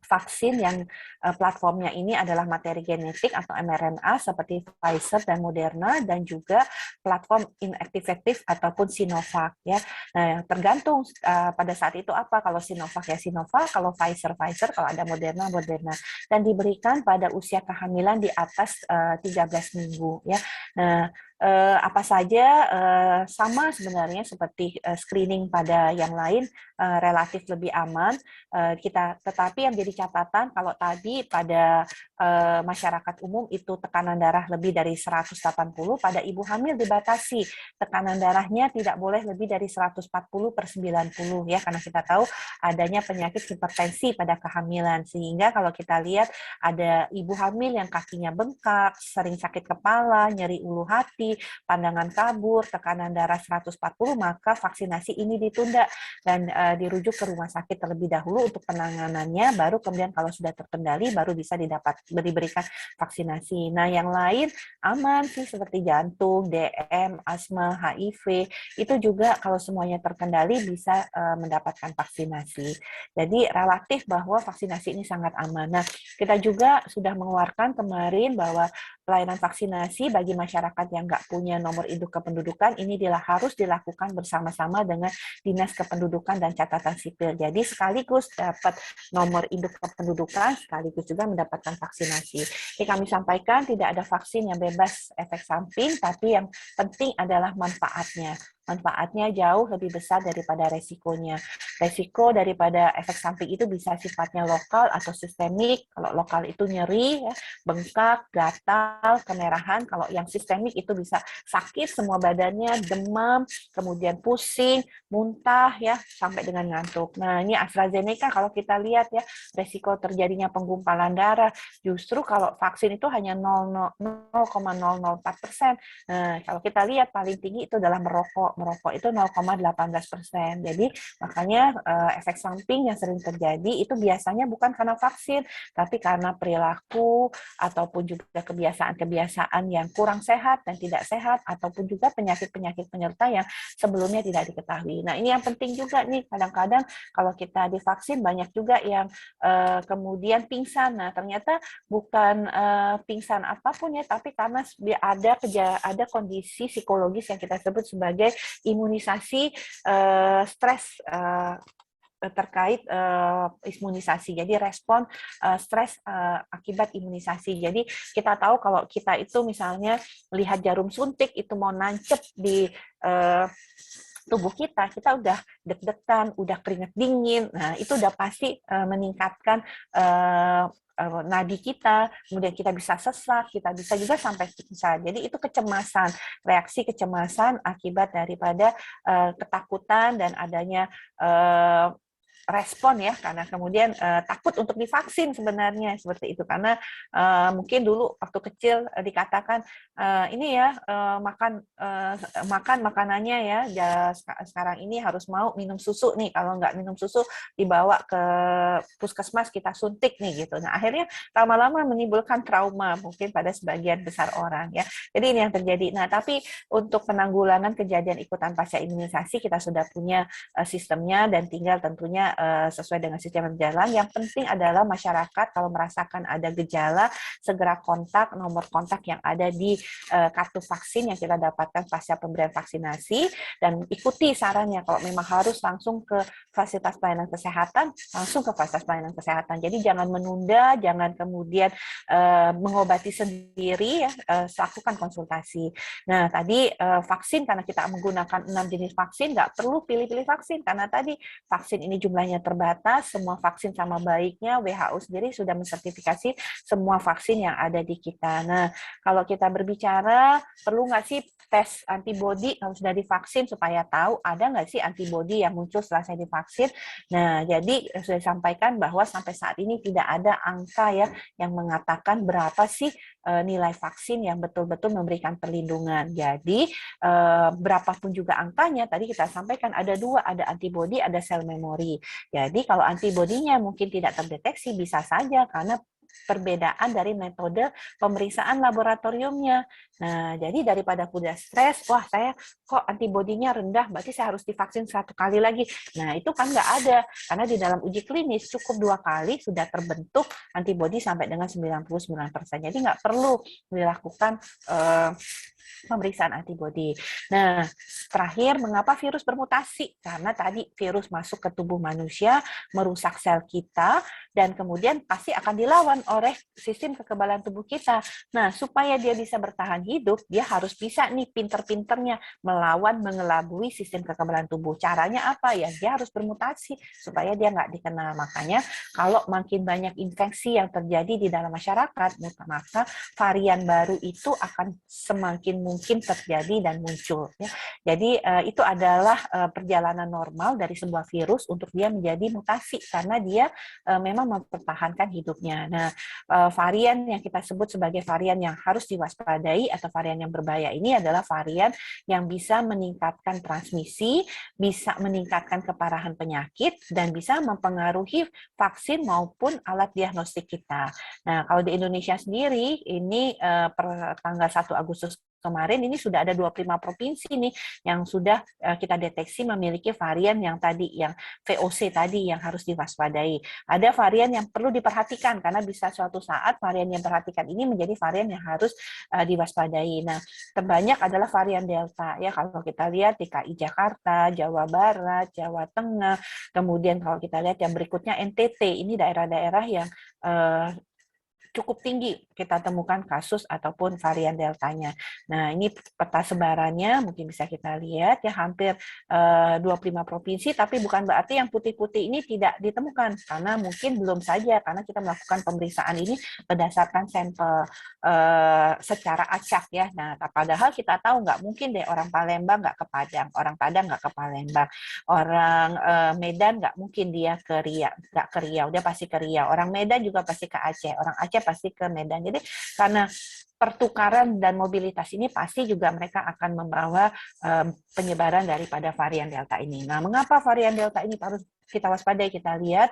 S2: vaksin yang platformnya ini adalah materi genetik atau mRNA seperti Pfizer dan Moderna, dan juga platform inactivated ataupun Sinovac ya. Nah, tergantung pada saat itu apa, kalau Sinovac ya Sinovac, kalau Pfizer, kalau ada Moderna. Dan diberikan pada usia kehamilan di atas 13 minggu ya. Nah, apa saja sama sebenarnya seperti screening pada yang lain, relatif lebih aman. Tetapi yang jadi catatan kalau tadi pada masyarakat umum itu tekanan darah lebih dari 180, pada ibu hamil dibatasi tekanan darahnya tidak boleh lebih dari 140/90 ya, karena kita tahu adanya penyakit hipertensi pada kehamilan, sehingga kalau kita lihat ada ibu hamil yang kakinya bengkak, sering sakit kepala, nyeri ulu hati, pandangan kabur, tekanan darah 140, maka vaksinasi ini ditunda dan dirujuk ke rumah sakit terlebih dahulu untuk penanganannya, baru kemudian kalau sudah terkendali baru bisa diberikan vaksinasi. Nah, yang lain aman sih seperti jantung, DM, asma, HIV, itu juga kalau semuanya terkendali bisa mendapatkan vaksinasi. Jadi relatif bahwa vaksinasi ini sangat aman. Nah, kita juga sudah mengeluarkan kemarin bahwa pelayanan vaksinasi bagi masyarakat yang nggak punya nomor induk kependudukan ini harus dilakukan bersama-sama dengan Dinas Kependudukan dan Catatan Sipil. Jadi sekaligus dapat nomor induk kependudukan, sekaligus juga mendapatkan vaksinasi. Ini kami sampaikan tidak ada vaksin yang bebas efek samping, tapi yang penting adalah manfaatnya. Manfaatnya jauh lebih besar daripada resikonya. Resiko daripada efek samping itu bisa sifatnya lokal atau sistemik. Kalau lokal itu nyeri, ya, bengkak, gatal, kemerahan. Kalau yang sistemik itu bisa sakit semua badannya, demam, kemudian pusing, muntah, ya, sampai dengan ngantuk. Nah, ini AstraZeneca kalau kita lihat ya, resiko terjadinya penggumpalan darah. Justru kalau vaksin itu hanya 0,004%. Nah, kalau kita lihat paling tinggi itu adalah merokok itu 0,18%. Jadi makanya efek samping yang sering terjadi itu biasanya bukan karena vaksin, tapi karena perilaku ataupun juga kebiasaan-kebiasaan yang kurang sehat dan tidak sehat, ataupun juga penyakit-penyakit penyerta yang sebelumnya tidak diketahui. Nah, ini yang penting juga nih, kadang-kadang kalau kita divaksin banyak juga yang kemudian pingsan. Nah, ternyata bukan pingsan apapun ya, tapi karena ada kondisi psikologis yang kita sebut sebagai imunisasi stres terkait imunisasi. Jadi respon stres akibat imunisasi. Jadi kita tahu kalau kita itu misalnya lihat jarum suntik itu mau nancep di tubuh kita udah deg-degan, udah keringat dingin. Nah, itu udah pasti meningkatkan nadi kita, kemudian kita bisa sesak, kita bisa juga sampai pingsan. Jadi itu kecemasan, reaksi kecemasan akibat daripada ketakutan dan adanya respon ya, karena kemudian takut untuk divaksin sebenarnya seperti itu, karena mungkin dulu waktu kecil dikatakan ini ya makan makanannya ya sekarang ini harus mau minum susu nih, kalau nggak minum susu dibawa ke puskesmas kita suntik nih gitu. Nah, akhirnya lama-lama menimbulkan trauma mungkin pada sebagian besar orang ya. Jadi ini yang terjadi. Nah, tapi untuk penanggulangan kejadian ikutan pasca imunisasi kita sudah punya sistemnya, dan tinggal tentunya sesuai dengan sistem berjalan. Yang penting adalah masyarakat kalau merasakan ada gejala, segera kontak nomor kontak yang ada di kartu vaksin yang kita dapatkan pasca pemberian vaksinasi, dan ikuti sarannya. Kalau memang harus langsung ke fasilitas pelayanan kesehatan, langsung ke fasilitas pelayanan kesehatan. Jadi jangan menunda, jangan kemudian mengobati sendiri, ya, lakukan konsultasi. Nah, tadi vaksin, karena kita menggunakan 6 jenis vaksin, nggak perlu pilih-pilih vaksin, karena tadi vaksin ini jumlahnya terbatas, semua vaksin sama baiknya, WHO sendiri sudah mensertifikasi semua vaksin yang ada di kita. Nah, kalau kita berbicara, perlu nggak sih tes antibodi kalau sudah divaksin supaya tahu ada nggak sih antibodi yang muncul setelah saya divaksin? Nah, jadi sudah disampaikan bahwa sampai saat ini tidak ada angka ya yang mengatakan berapa sih nilai vaksin yang betul-betul memberikan perlindungan. Jadi berapapun juga angkanya, tadi kita sampaikan ada dua, ada antibodi, ada sel memori. Jadi kalau antibodinya mungkin tidak terdeteksi, bisa saja karena perbedaan dari metode pemeriksaan laboratoriumnya. Nah, jadi daripada udah stres, wah saya kok antibodinya rendah, berarti saya harus divaksin 1 kali lagi. Nah, itu kan nggak ada, karena di dalam uji klinis cukup 2 kali sudah terbentuk antibodi sampai dengan 99%. Jadi nggak perlu dilakukan pemeriksaan antibodi. Nah, terakhir, mengapa virus bermutasi? Karena tadi virus masuk ke tubuh manusia, merusak sel kita, dan kemudian pasti akan dilawan oleh sistem kekebalan tubuh kita. Nah, supaya dia bisa bertahan hidup, dia harus bisa nih pinter-pinternya melawan, mengelabui sistem kekebalan tubuh. Caranya apa ya? Dia harus bermutasi supaya dia nggak dikenal. Makanya kalau makin banyak infeksi yang terjadi di dalam masyarakat, maka varian baru itu akan semakin mungkin terjadi dan muncul. Ya. Jadi itu adalah perjalanan normal dari sebuah virus untuk dia menjadi mutasi karena dia memang mempertahankan hidupnya. Nah, varian yang kita sebut sebagai varian yang harus diwaspadai atau varian yang berbahaya ini adalah varian yang bisa meningkatkan transmisi, bisa meningkatkan keparahan penyakit, dan bisa mempengaruhi vaksin maupun alat diagnostik kita. Nah, kalau di Indonesia sendiri, ini per tanggal 1 Agustus kemarin ini sudah ada 25 provinsi nih yang sudah kita deteksi memiliki varian yang tadi, yang VOC tadi yang harus diwaspadai. Ada varian yang perlu diperhatikan karena bisa suatu saat varian yang diperhatikan ini menjadi varian yang harus diwaspadai. Nah, terbanyak adalah varian Delta ya, kalau kita lihat DKI Jakarta, Jawa Barat, Jawa Tengah, kemudian kalau kita lihat yang berikutnya NTT, ini daerah-daerah yang cukup tinggi kita temukan kasus ataupun varian deltanya. Nah, ini peta sebarannya mungkin bisa kita lihat ya, hampir 25 provinsi, tapi bukan berarti yang putih-putih ini tidak ditemukan, karena mungkin belum saja, karena kita melakukan pemeriksaan ini berdasarkan sampel secara acak ya. Nah, padahal kita tahu nggak mungkin deh orang Palembang nggak ke Padang, orang Padang nggak ke Palembang, orang Medan nggak mungkin dia ke Riau, nggak ke Riau, dia pasti ke Riau. Orang Medan juga pasti ke Aceh, orang Aceh pasti ke Medan. Jadi karena pertukaran dan mobilitas ini pasti juga mereka akan membawa penyebaran daripada varian Delta ini. Nah, mengapa varian Delta ini harus kita waspadai? Kita lihat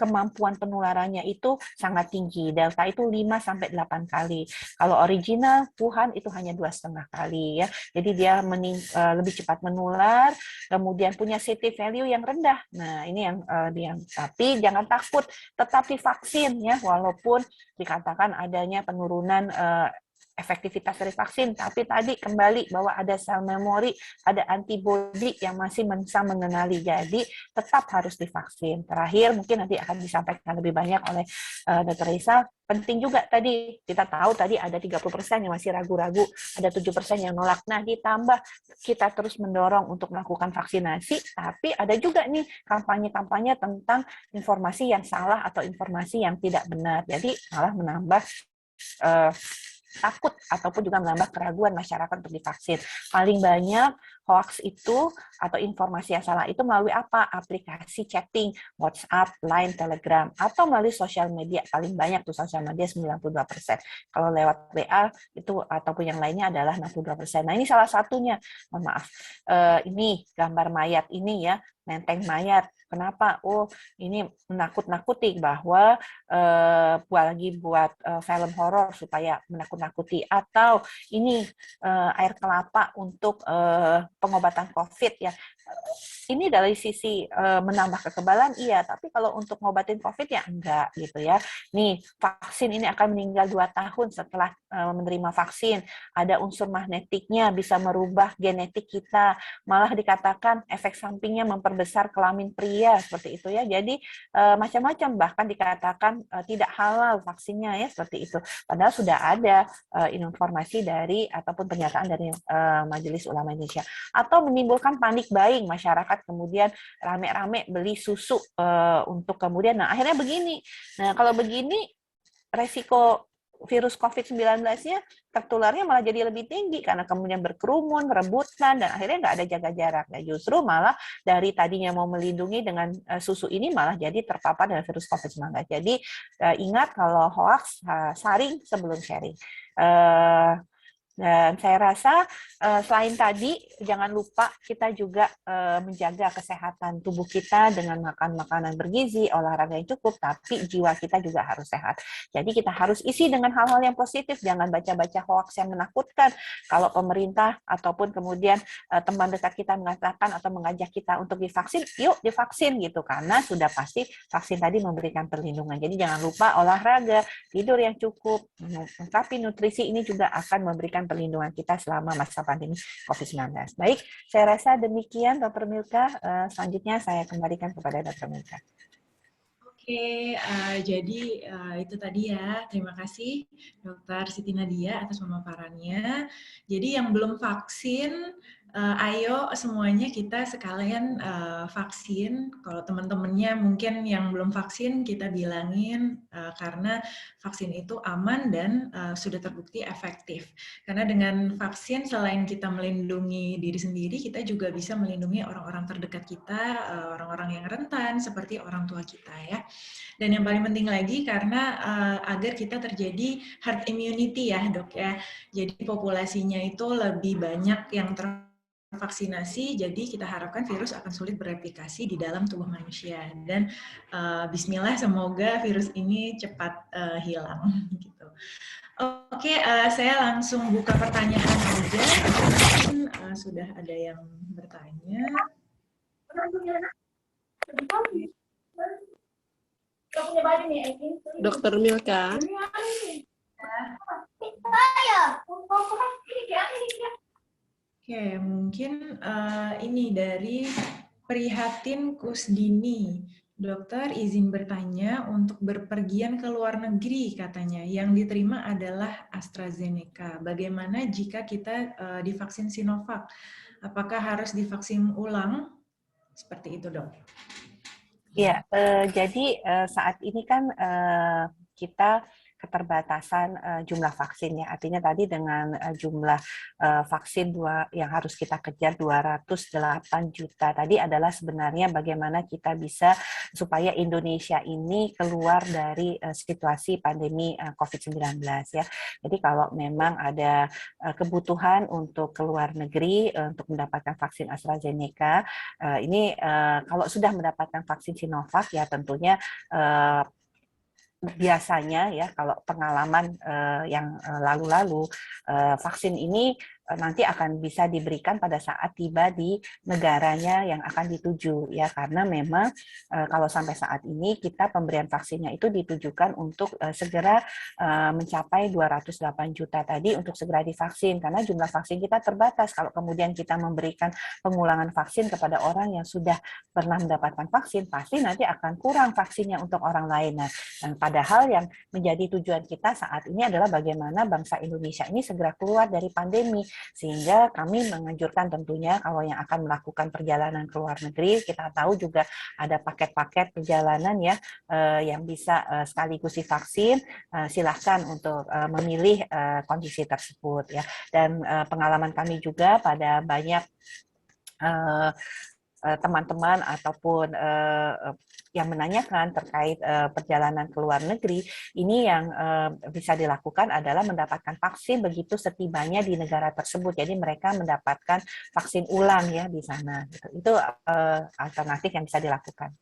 S2: kemampuan penularannya itu sangat tinggi. Delta itu 5-8 kali. Kalau original Wuhan itu hanya 2,5 kali ya. Jadi dia lebih cepat menular, kemudian punya safety value yang rendah. Nah, ini yang tapi jangan takut, tetap divaksin ya, walaupun dikatakan adanya penurunan efektivitas dari vaksin, tapi tadi kembali bahwa ada sel memori, ada antibodi yang masih bisa mengenali, jadi tetap harus divaksin. Terakhir mungkin nanti akan disampaikan lebih banyak oleh Dr. Risa. Penting juga tadi, kita tahu tadi ada 30% yang masih ragu-ragu, ada 7% yang nolak. Nah, ditambah kita terus mendorong untuk melakukan vaksinasi, tapi ada juga nih kampanye-kampanye tentang informasi yang salah atau informasi yang tidak benar. Jadi malah menambah takut ataupun juga menambah keraguan masyarakat untuk divaksin. Paling banyak hoax itu atau informasi yang salah itu melalui apa? Aplikasi chatting, WhatsApp, Line, Telegram, atau melalui sosial media. Paling banyak tuh sosial media 92%. Kalau lewat WA itu ataupun yang lainnya adalah 62%. Nah, ini salah satunya. Mohon maaf. Ini gambar mayat ini ya. nenteng mayat. Kenapa? Oh, ini menakut-nakuti bahwa buat film horor supaya menakut-nakuti, atau ini air kelapa untuk pengobatan COVID ya. Ini dari sisi menambah kekebalan iya, tapi kalau untuk ngobatin COVID ya enggak gitu ya. Nih, vaksin ini akan meninggal 2 tahun setelah menerima vaksin. Ada unsur magnetiknya, bisa merubah genetik kita. Malah dikatakan efek sampingnya memperbesar kelamin pria, seperti itu ya. Jadi macam-macam, bahkan dikatakan tidak halal vaksinnya ya, seperti itu. Padahal sudah ada informasi dari ataupun pernyataan dari Majelis Ulama Indonesia. Atau menimbulkan panik buying masyarakat, kemudian rame-rame beli susu untuk kemudian, nah akhirnya begini. Nah kalau begini resiko virus COVID-19-nya tertularnya malah jadi lebih tinggi karena kemudian berkerumun, rebutan, dan akhirnya nggak ada jaga jarak. Nah, justru malah dari tadinya mau melindungi dengan susu ini malah jadi terpapar dengan virus COVID-19. Jadi ingat kalau hoax saring sebelum sharing. Dan saya rasa selain tadi, jangan lupa kita juga menjaga kesehatan tubuh kita dengan makan makanan bergizi, olahraga yang cukup, tapi jiwa kita juga harus sehat. Jadi kita harus isi dengan hal-hal yang positif, jangan baca-baca hoaks yang menakutkan. Kalau pemerintah ataupun kemudian teman dekat kita mengatakan atau mengajak kita untuk divaksin, yuk divaksin gitu, karena sudah pasti vaksin tadi memberikan perlindungan. Jadi jangan lupa olahraga, tidur yang cukup, tapi nutrisi ini juga akan memberikan perlindungan kita selama masa pandemi COVID-19. Baik, saya rasa demikian Dr. Milka. Selanjutnya saya kembalikan kepada Dr. Milka.
S1: Oke, jadi itu tadi ya. Terima kasih Dr. Siti Nadia atas pemaparannya. Jadi yang belum vaksin, ayo semuanya kita sekalian vaksin. Kalau teman-temannya mungkin yang belum vaksin, kita bilangin karena vaksin itu aman dan sudah terbukti efektif. Karena dengan vaksin selain kita melindungi diri sendiri, kita juga bisa melindungi orang-orang terdekat kita, orang-orang yang rentan seperti orang tua kita ya. Dan yang paling penting lagi karena agar kita terjadi herd immunity ya dok ya. Jadi populasinya itu lebih banyak yang tervaksinasi, jadi kita harapkan virus akan sulit bereplikasi di dalam tubuh manusia. Dan bismillah semoga virus ini cepat hilang gitu. Oke, saya langsung buka pertanyaan aja. Mungkin sudah ada yang bertanya.
S4: Dokter Milka.
S1: Oke, mungkin ini dari Prihatin Kusdini. Dokter izin bertanya, untuk berpergian ke luar negeri katanya, yang diterima adalah AstraZeneca. Bagaimana jika kita divaksin Sinovac? Apakah harus divaksin ulang? Seperti itu, dok.
S2: Ya, jadi saat ini kan kita keterbatasan jumlah vaksin ya. Artinya tadi dengan jumlah vaksin yang harus kita kejar 208 juta tadi adalah sebenarnya bagaimana kita bisa supaya Indonesia ini keluar dari situasi pandemi COVID-19 ya. Jadi kalau memang ada kebutuhan untuk keluar negeri untuk mendapatkan vaksin AstraZeneca, ini kalau sudah mendapatkan vaksin Sinovac ya tentunya biasanya ya kalau pengalaman yang lalu-lalu vaksin ini nanti akan bisa diberikan pada saat tiba di negaranya yang akan dituju ya, karena memang kalau sampai saat ini kita pemberian vaksinnya itu ditujukan untuk segera mencapai 208 juta tadi untuk segera divaksin, karena jumlah vaksin kita terbatas. Kalau kemudian kita memberikan pengulangan vaksin kepada orang yang sudah pernah mendapatkan vaksin, pasti nanti akan kurang vaksinnya untuk orang lain. Nah, dan padahal yang menjadi tujuan kita saat ini adalah bagaimana bangsa Indonesia ini segera keluar dari pandemi, sehingga kami menganjurkan tentunya kalau yang akan melakukan perjalanan ke luar negeri, kita tahu juga ada paket-paket perjalanan ya yang bisa sekaligus divaksin, silahkan untuk memilih kondisi tersebut ya. Dan pengalaman kami juga pada banyak teman-teman ataupun yang menanyakan terkait perjalanan ke luar negeri, ini yang bisa dilakukan adalah mendapatkan vaksin begitu setibanya di negara tersebut. Jadi mereka mendapatkan vaksin ulang ya di sana. Itu alternatif yang bisa dilakukan.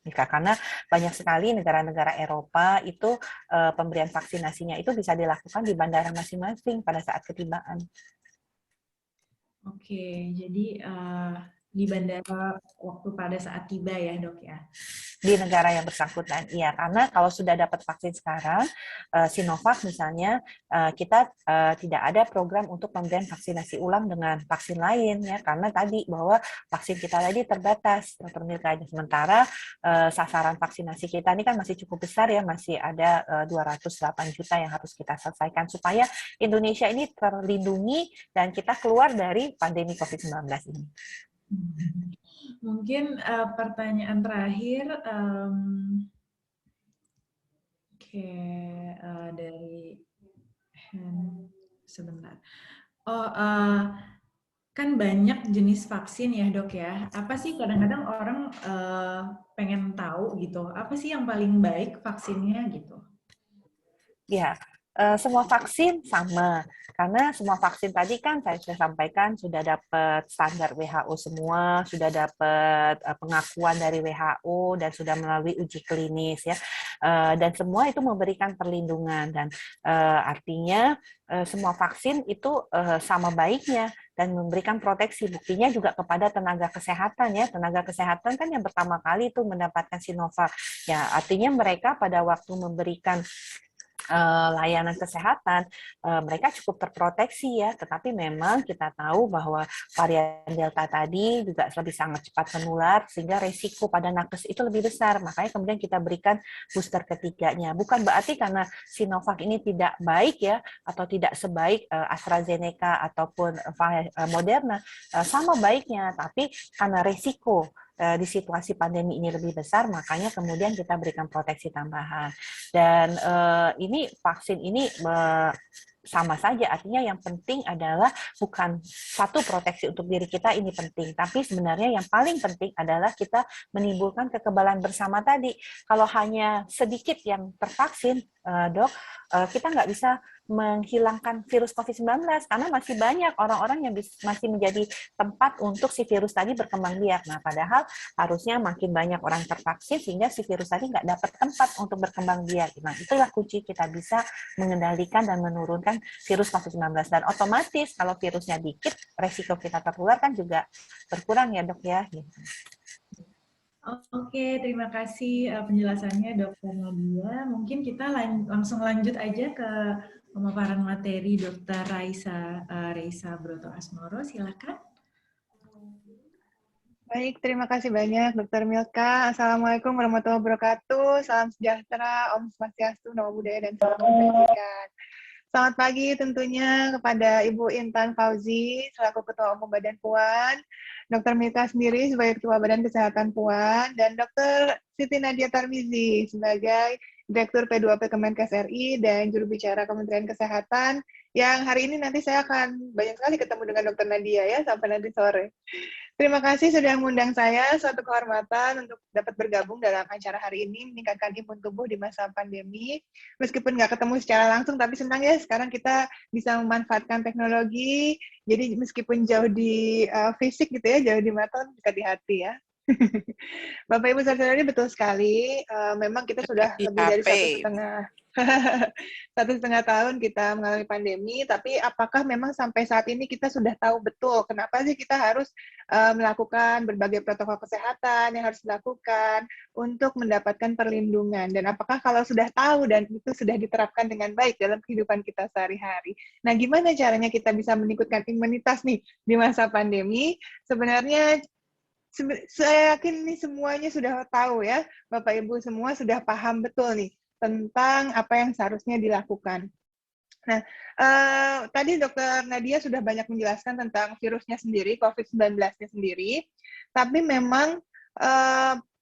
S2: Karena banyak sekali negara-negara Eropa itu pemberian vaksinasinya itu bisa dilakukan di bandara masing-masing pada saat ketibaan.
S1: Oke, jadi di bandara waktu pada saat tiba ya dok ya?
S2: Di negara yang bersangkutan, iya. Karena kalau sudah dapat vaksin sekarang, Sinovac misalnya, kita tidak ada program untuk pemberian vaksinasi ulang dengan vaksin lain ya, karena tadi bahwa vaksin kita tadi terbatas, Dr. Milka. Sementara sasaran vaksinasi kita ini kan masih cukup besar ya, masih ada 208 juta yang harus kita selesaikan supaya Indonesia ini terlindungi dan kita keluar dari pandemi COVID-19 ini.
S1: Mungkin pertanyaan terakhir, dari sebentar. Kan banyak jenis vaksin ya dok ya. Apa sih kadang-kadang orang pengen tahu gitu. Apa sih yang paling baik vaksinnya gitu?
S2: Ya, semua vaksin sama. Karena semua vaksin tadi kan saya sudah sampaikan sudah dapat standar WHO semua, sudah dapat pengakuan dari WHO dan sudah melalui uji klinis ya. Dan semua itu memberikan perlindungan dan artinya semua vaksin itu sama baiknya dan memberikan proteksi. Buktinya juga kepada tenaga kesehatan ya. Tenaga kesehatan kan yang pertama kali itu mendapatkan Sinovac. Ya, artinya mereka pada waktu memberikan layanan kesehatan, mereka cukup terproteksi ya, tetapi memang kita tahu bahwa varian Delta tadi juga lebih sangat cepat menular, sehingga resiko pada nakes itu lebih besar, makanya kemudian kita berikan booster ketiganya. Bukan berarti karena Sinovac ini tidak baik ya, atau tidak sebaik AstraZeneca ataupun Moderna, sama baiknya, tapi karena resiko di situasi pandemi ini lebih besar, makanya kemudian kita berikan proteksi tambahan. Dan ini vaksin ini sama saja, artinya yang penting adalah bukan satu proteksi untuk diri kita ini penting, tapi sebenarnya yang paling penting adalah kita menimbulkan kekebalan bersama tadi. Kalau hanya sedikit yang tervaksin, dok, kita nggak bisa menghilangkan virus COVID-19 karena masih banyak orang-orang yang masih menjadi tempat untuk si virus tadi berkembang biak. Nah, padahal harusnya makin banyak orang tervaksin sehingga si virus tadi nggak dapat tempat untuk berkembang biak. Nah, itulah kunci kita bisa mengendalikan dan menurunkan virus COVID-19. Dan otomatis kalau virusnya dikit, resiko kita tertular kan juga berkurang ya dok ya.
S1: Oke, terima kasih penjelasannya Dr. Nadia. Mungkin kita langsung lanjut aja ke pemaparan materi Dr. Reisa Broto Asmoro. Silakan.
S3: Baik, terima kasih banyak Dr. Milka. Assalamualaikum warahmatullahi wabarakatuh. Salam sejahtera, Om Swastiastu, Namo Buddhaya, dan salam kebajikan. Selamat pagi tentunya kepada Ibu Intan Fauzi selaku Ketua Umum Badan PUAN, Dr. Milka sendiri sebagai Ketua Badan Kesehatan PUAN, dan Dr. Siti Nadia Tarmizi sebagai Direktur P2P Kemenkes RI dan juru bicara Kementerian Kesehatan, yang hari ini nanti saya akan banyak sekali ketemu dengan Dr. Nadia ya sampai nanti sore. Terima kasih sudah mengundang saya, suatu kehormatan untuk dapat bergabung dalam acara hari ini, meningkatkan imun tubuh di masa pandemi. Meskipun nggak ketemu secara langsung, tapi senang ya sekarang kita bisa memanfaatkan teknologi, jadi meskipun jauh di fisik gitu ya, jauh di mata, dekat di hati ya. Bapak Ibu saudara betul sekali, memang kita sudah lebih dari 1,5 tahun kita mengalami pandemi, tapi apakah memang sampai saat ini kita sudah tahu betul kenapa sih kita harus melakukan berbagai protokol kesehatan yang harus dilakukan untuk mendapatkan perlindungan, dan apakah kalau sudah tahu dan itu sudah diterapkan dengan baik dalam kehidupan kita sehari-hari. Nah, gimana caranya kita bisa meningkatkan imunitas nih di masa pandemi? Sebenarnya saya yakin nih semuanya sudah tahu ya, Bapak Ibu semua sudah paham betul nih tentang apa yang seharusnya dilakukan. Nah, tadi Dr. Nadia sudah banyak menjelaskan tentang virusnya sendiri, COVID-19-nya sendiri, tapi memang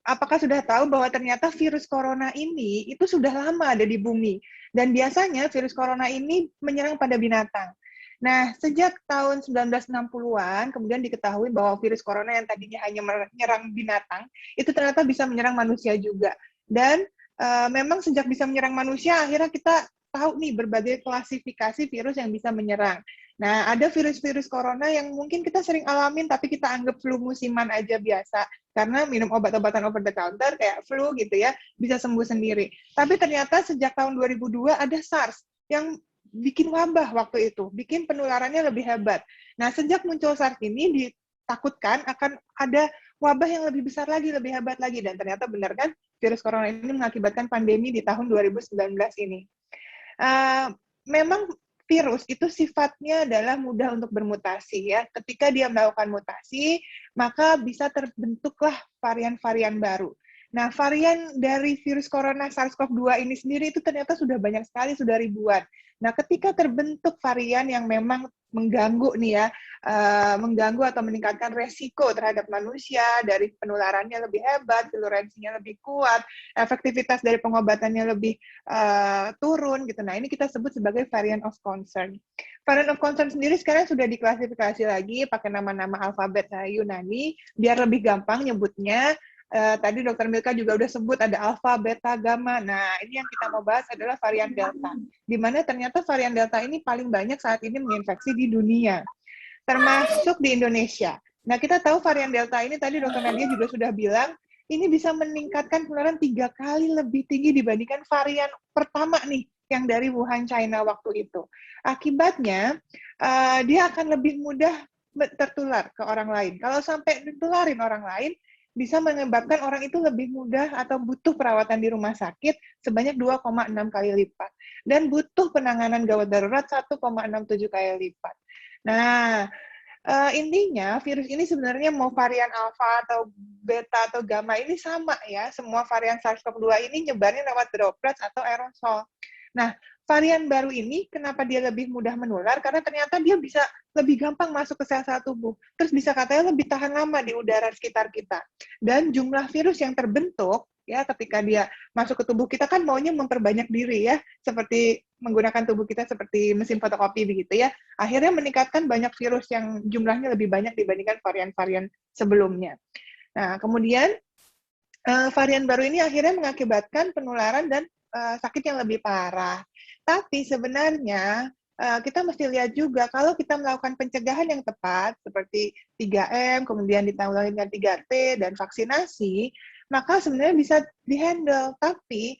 S3: apakah sudah tahu bahwa ternyata virus corona ini itu sudah lama ada di bumi, dan biasanya virus corona ini menyerang pada binatang. Nah, sejak tahun 1960-an, kemudian diketahui bahwa virus corona yang tadinya hanya menyerang binatang, itu ternyata bisa menyerang manusia juga. Dan memang sejak bisa menyerang manusia, akhirnya kita tahu nih berbagai klasifikasi virus yang bisa menyerang. Nah, ada virus-virus corona yang mungkin kita sering alamin, tapi kita anggap flu musiman aja biasa. Karena minum obat-obatan over the counter, kayak flu gitu ya, bisa sembuh sendiri. Tapi ternyata sejak tahun 2002 ada SARS yang bikin wabah waktu itu, bikin penularannya lebih hebat. Nah, sejak muncul SARS ini ditakutkan akan ada wabah yang lebih besar lagi, lebih hebat lagi. Dan ternyata benar kan, virus corona ini mengakibatkan pandemi di tahun 2019 ini. Memang virus itu sifatnya adalah mudah untuk bermutasi ya. Ketika dia melakukan mutasi, maka bisa terbentuklah varian-varian baru. Nah, varian dari virus corona SARS-CoV-2 ini sendiri itu ternyata sudah banyak sekali, sudah ribuan. Nah, ketika terbentuk varian yang memang mengganggu nih ya, mengganggu atau meningkatkan resiko terhadap manusia, dari penularannya lebih hebat, virulensinya lebih kuat, efektivitas dari pengobatannya lebih turun gitu. Nah, ini kita sebut sebagai variant of concern. Variant of concern sendiri sekarang sudah diklasifikasi lagi pakai nama-nama alfabet Yunani, biar lebih gampang nyebutnya. Tadi Dr. Milka juga udah sebut ada alfa, beta, gamma. Nah, ini yang kita mau bahas adalah varian delta. Di mana ternyata varian delta ini paling banyak saat ini menginfeksi di dunia, termasuk di Indonesia. Nah, kita tahu varian delta ini tadi Dr. Nadia juga sudah bilang, ini bisa meningkatkan penularan 3 kali lebih tinggi dibandingkan varian pertama nih, yang dari Wuhan, China waktu itu. Akibatnya, dia akan lebih mudah tertular ke orang lain. Kalau sampai ditularin orang lain, bisa menyebabkan orang itu lebih mudah atau butuh perawatan di rumah sakit sebanyak 2,6 kali lipat. Dan butuh penanganan gawat darurat 1,67 kali lipat. Nah, intinya virus ini sebenarnya mau varian alfa atau beta atau gamma ini sama ya. Semua varian SARS-CoV-2 ini nyebarnya lewat droplets atau aerosol. Nah, varian baru ini kenapa dia lebih mudah menular? Karena ternyata dia bisa lebih gampang masuk ke sel-sel tubuh. Terus bisa katanya lebih tahan lama di udara sekitar kita. Dan jumlah virus yang terbentuk ya ketika dia masuk ke tubuh kita kan maunya memperbanyak diri ya, seperti menggunakan tubuh kita seperti mesin fotokopi begitu ya. Akhirnya meningkatkan banyak virus yang jumlahnya lebih banyak dibandingkan varian-varian sebelumnya. Nah, kemudian varian baru ini akhirnya mengakibatkan penularan dan sakit yang lebih parah. Tapi sebenarnya kita mesti lihat juga kalau kita melakukan pencegahan yang tepat seperti 3M, kemudian ditambah dengan 3T dan vaksinasi, maka sebenarnya bisa dihandle. Tapi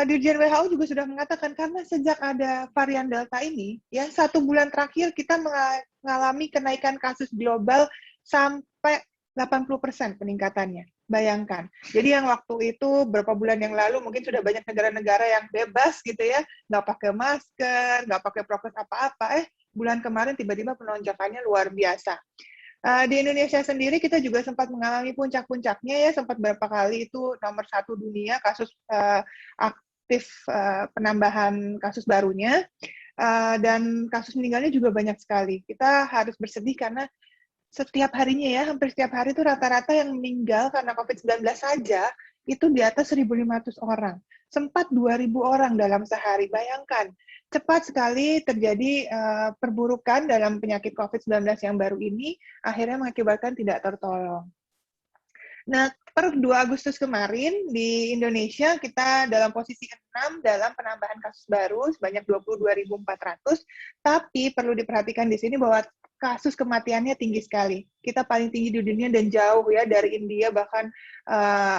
S3: Dirjen WHO juga sudah mengatakan karena sejak ada varian Delta ini, ya 1 bulan terakhir kita mengalami kenaikan kasus global sampai 80% peningkatannya. Bayangkan. Jadi yang waktu itu beberapa bulan yang lalu mungkin sudah banyak negara-negara yang bebas gitu ya, nggak pakai masker, nggak pakai prokes apa-apa. Bulan kemarin tiba-tiba penonjakannya luar biasa. Di Indonesia sendiri kita juga sempat mengalami puncak-puncaknya ya, sempat berapa kali itu nomor 1 dunia kasus aktif penambahan kasus barunya, dan kasus meninggalnya juga banyak sekali. Kita harus bersedih karena setiap harinya ya, hampir setiap hari itu rata-rata yang meninggal karena COVID-19 saja itu di atas 1.500 orang. Sempat 2.000 orang dalam sehari. Bayangkan, cepat sekali terjadi perburukan dalam penyakit COVID-19 yang baru ini, akhirnya mengakibatkan tidak tertolong. Nah, per 2 Agustus kemarin di Indonesia kita dalam posisi 6 dalam penambahan kasus baru sebanyak 22.400, tapi perlu diperhatikan di sini bahwa kasus kematiannya tinggi sekali. Kita paling tinggi di dunia dan jauh ya dari India, bahkan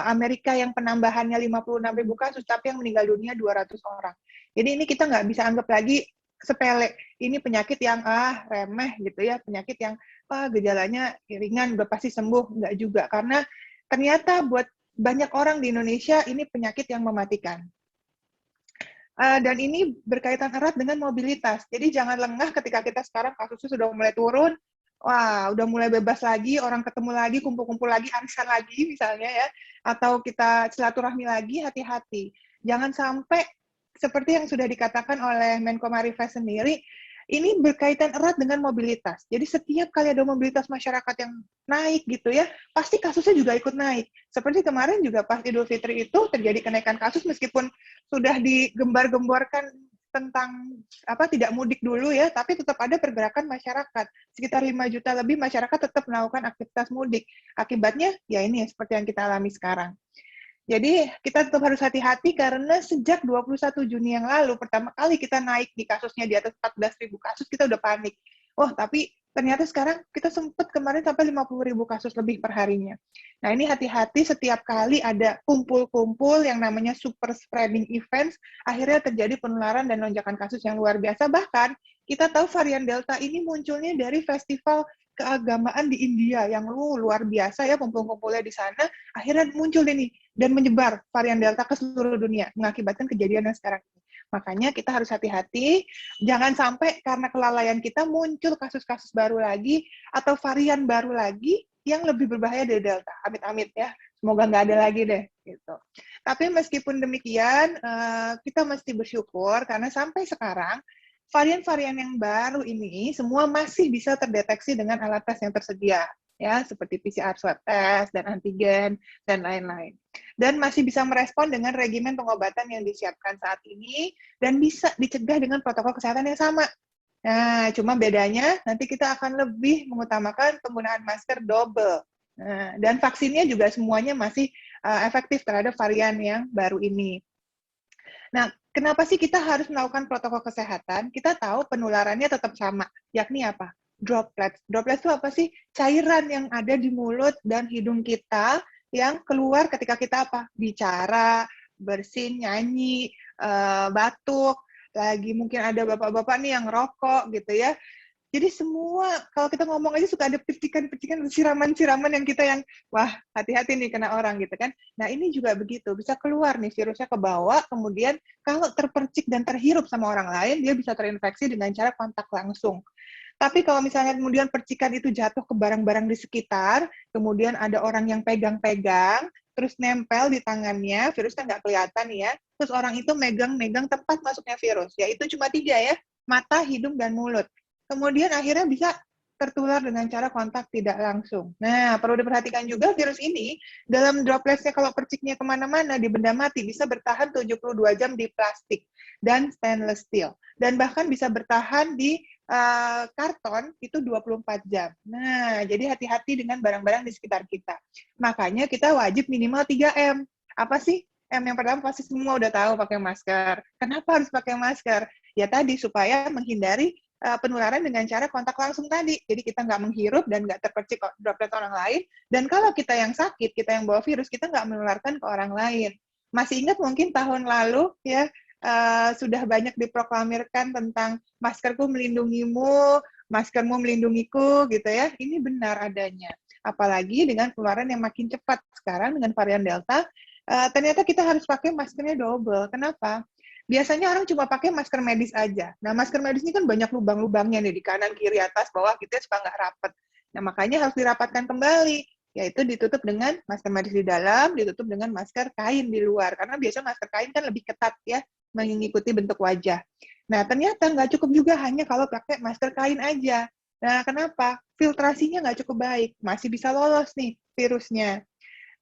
S3: Amerika yang penambahannya 56.000 kasus, tapi yang meninggal dunia 200 orang. Jadi ini kita nggak bisa anggap lagi sepele. Ini penyakit yang remeh gitu ya, penyakit yang gejalanya ringan, udah pasti sembuh. Nggak juga, karena ternyata buat banyak orang di Indonesia ini penyakit yang mematikan. Dan ini berkaitan erat dengan mobilitas. Jadi jangan lengah ketika kita sekarang kasusnya sudah mulai turun, wah udah mulai bebas lagi, orang ketemu lagi, kumpul-kumpul lagi, arisan lagi misalnya ya, atau kita silaturahmi lagi, hati-hati. Jangan sampai seperti yang sudah dikatakan oleh Menko Marifest sendiri, ini berkaitan erat dengan mobilitas. Jadi setiap kali ada mobilitas masyarakat yang naik gitu ya, pasti kasusnya juga ikut naik. Seperti kemarin juga pas Idul Fitri itu terjadi kenaikan kasus meskipun sudah digembar-gemborkan tentang tidak mudik dulu ya, tapi tetap ada pergerakan masyarakat. Sekitar 5 juta lebih masyarakat tetap melakukan aktivitas mudik. Akibatnya ya ini seperti yang kita alami sekarang. Jadi kita tetap harus hati-hati karena sejak 21 Juni yang lalu, pertama kali kita naik di kasusnya di atas 14.000 kasus, kita udah panik. Oh, tapi ternyata sekarang kita sempat kemarin sampai 50.000 kasus lebih per harinya. Nah, ini hati-hati setiap kali ada kumpul-kumpul yang namanya super spreading events, akhirnya terjadi penularan dan lonjakan kasus yang luar biasa. Bahkan kita tahu varian Delta ini munculnya dari festival keagamaan di India yang luar biasa ya, kumpul-kumpulnya di sana, akhirnya muncul ini dan menyebar varian Delta ke seluruh dunia, mengakibatkan kejadian yang sekarang ini. Makanya kita harus hati-hati, jangan sampai karena kelalaian kita muncul kasus-kasus baru lagi atau varian baru lagi yang lebih berbahaya dari Delta. Amit-amit ya, semoga nggak ada lagi deh. Gitu. Tapi meskipun demikian, kita mesti bersyukur karena sampai sekarang varian-varian yang baru ini semua masih bisa terdeteksi dengan alat tes yang tersedia, ya seperti PCR swab test dan antigen dan lain-lain. Dan masih bisa merespon dengan regimen pengobatan yang disiapkan saat ini dan bisa dicegah dengan protokol kesehatan yang sama. Nah, cuma bedanya nanti kita akan lebih mengutamakan penggunaan masker double. Nah, dan vaksinnya juga semuanya masih efektif terhadap varian yang baru ini. Nah, kenapa sih kita harus melakukan protokol kesehatan? Kita tahu penularannya tetap sama, yakni apa? Droplets. Droplets itu apa sih? Cairan yang ada di mulut dan hidung kita yang keluar ketika kita apa? Bicara, bersin, nyanyi, batuk, lagi mungkin ada bapak-bapak nih yang rokok gitu ya. Jadi semua, kalau kita ngomong aja suka ada percikan-percikan, siraman-siraman yang kita yang, wah hati-hati nih kena orang gitu kan. Nah ini juga begitu, bisa keluar nih virusnya ke bawah, kemudian kalau terpercik dan terhirup sama orang lain, dia bisa terinfeksi dengan cara kontak langsung. Tapi kalau misalnya kemudian percikan itu jatuh ke barang-barang di sekitar, kemudian ada orang yang pegang-pegang, terus nempel di tangannya, virus kan nggak kelihatan ya, terus orang itu megang-megang tempat masuknya virus, yaitu cuma 3 ya, mata, hidung, dan mulut. Kemudian akhirnya bisa tertular dengan cara kontak tidak langsung. Nah, perlu diperhatikan juga virus ini, dalam dropletsnya kalau perciknya kemana-mana, di benda mati, bisa bertahan 72 jam di plastik dan stainless steel. Dan bahkan bisa bertahan di karton itu 24 jam. Nah, jadi hati-hati dengan barang-barang di sekitar kita. Makanya kita wajib minimal 3M. Apa sih? M yang pertama pasti semua udah tahu pakai masker. Kenapa harus pakai masker? Ya tadi, supaya menghindari penularan dengan cara kontak langsung tadi. Jadi kita nggak menghirup dan nggak terpercik droplet orang lain. Dan kalau kita yang sakit, kita yang bawa virus, kita nggak menularkan ke orang lain. Masih ingat mungkin tahun lalu ya, sudah banyak diproklamirkan tentang maskerku melindungimu, maskermu melindungiku gitu ya. Ini benar adanya. Apalagi dengan penularan yang makin cepat sekarang dengan varian Delta, ternyata kita harus pakai maskernya double. Kenapa? Biasanya orang cuma pakai masker medis aja. Nah, masker medis ini kan banyak lubang-lubangnya nih, di kanan, kiri, atas, bawah, gitu ya, suka nggak rapat. Nah, makanya harus dirapatkan kembali, yaitu ditutup dengan masker medis di dalam, ditutup dengan masker kain di luar. Karena biasanya masker kain kan lebih ketat ya, mengikuti bentuk wajah. Nah, ternyata nggak cukup juga hanya kalau pakai masker kain aja. Nah, kenapa? Filtrasinya nggak cukup baik. Masih bisa lolos nih virusnya.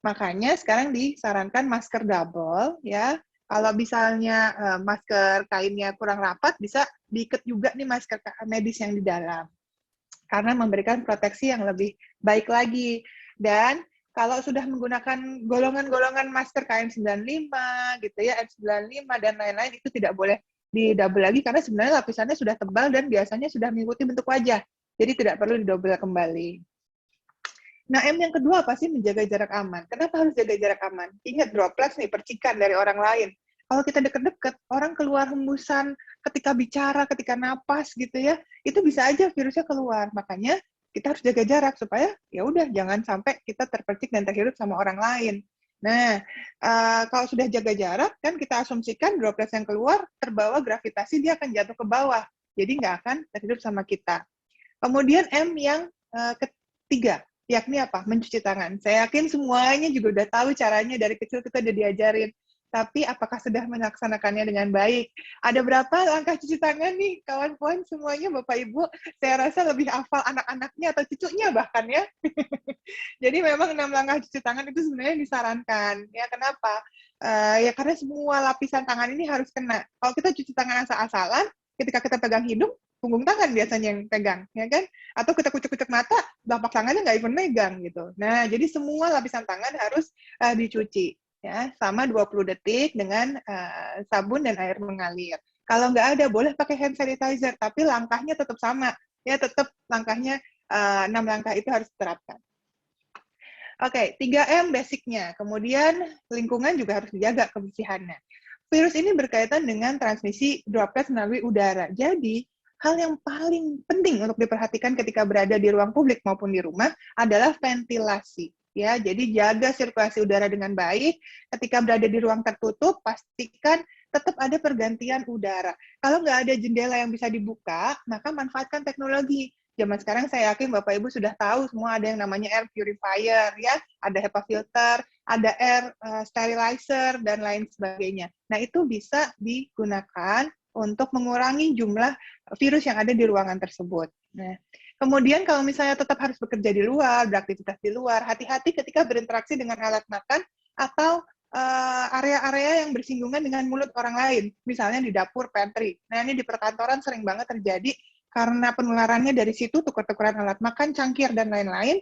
S3: Makanya sekarang disarankan masker double, ya. Kalau misalnya masker kainnya kurang rapat, bisa diikat juga nih masker medis yang di dalam. Karena memberikan proteksi yang lebih baik lagi. Dan kalau sudah menggunakan golongan-golongan masker KN95, gitu ya, N95, dan lain-lain, itu tidak boleh di-double lagi, karena sebenarnya lapisannya sudah tebal dan biasanya sudah mengikuti bentuk wajah. Jadi tidak perlu di-double kembali. Nah, M yang kedua apa sih? Menjaga jarak aman. Kenapa harus jaga jarak aman? Ingat droplets nih, percikan dari orang lain. Kalau kita deket-deket, orang keluar hembusan ketika bicara, ketika napas gitu ya, itu bisa aja virusnya keluar. Makanya kita harus jaga jarak supaya ya udah jangan sampai kita terpercik dan terhirup sama orang lain. Nah, kalau sudah jaga jarak, kan kita asumsikan droplets yang keluar terbawa gravitasi, dia akan jatuh ke bawah. Jadi nggak akan terhirup sama kita. Kemudian M yang ketiga, yakni apa? Mencuci tangan. Saya yakin semuanya juga udah tahu caranya, dari kecil kita udah diajarin. Tapi apakah sudah melaksanakannya dengan baik? Ada berapa langkah cuci tangan nih, kawan-kawan semuanya, Bapak Ibu? Saya rasa lebih hafal anak-anaknya atau cucunya bahkan ya. Jadi memang 6 langkah cuci tangan itu sebenarnya disarankan. Ya, kenapa? Ya karena semua lapisan tangan ini harus kena. Kalau kita cuci tangan asal-asalan, ketika kita pegang hidung, punggung tangan biasanya yang pegang, ya kan? Atau kita kucek-kucek mata, telapak tangannya nggak even megang gitu. Nah, jadi semua lapisan tangan harus dicuci, ya, sama 20 detik dengan sabun dan air mengalir. Kalau nggak ada, boleh pakai hand sanitizer, tapi langkahnya tetap sama, ya, tetap langkahnya 6 langkah itu harus diterapkan. Oke, 3M basicnya. Kemudian lingkungan juga harus dijaga kebersihannya. Virus ini berkaitan dengan transmisi droplet melalui udara. Jadi, hal yang paling penting untuk diperhatikan ketika berada di ruang publik maupun di rumah adalah ventilasi. Ya, jadi jaga sirkulasi udara dengan baik. Ketika berada di ruang tertutup, pastikan tetap ada pergantian udara. Kalau nggak ada jendela yang bisa dibuka, maka manfaatkan teknologi. Zaman sekarang saya yakin Bapak Ibu sudah tahu semua ada yang namanya air purifier, ya, ada HEPA filter, ada air sterilizer, dan lain sebagainya. Nah, itu bisa digunakan untuk mengurangi jumlah virus yang ada di ruangan tersebut. Nah, kemudian kalau misalnya tetap harus bekerja di luar, beraktivitas di luar, hati-hati ketika berinteraksi dengan alat makan atau area-area yang bersinggungan dengan mulut orang lain, misalnya di dapur, pantry. Nah, ini di perkantoran sering banget terjadi karena penularannya dari situ, tukar-tukaran alat makan, cangkir, dan lain-lain,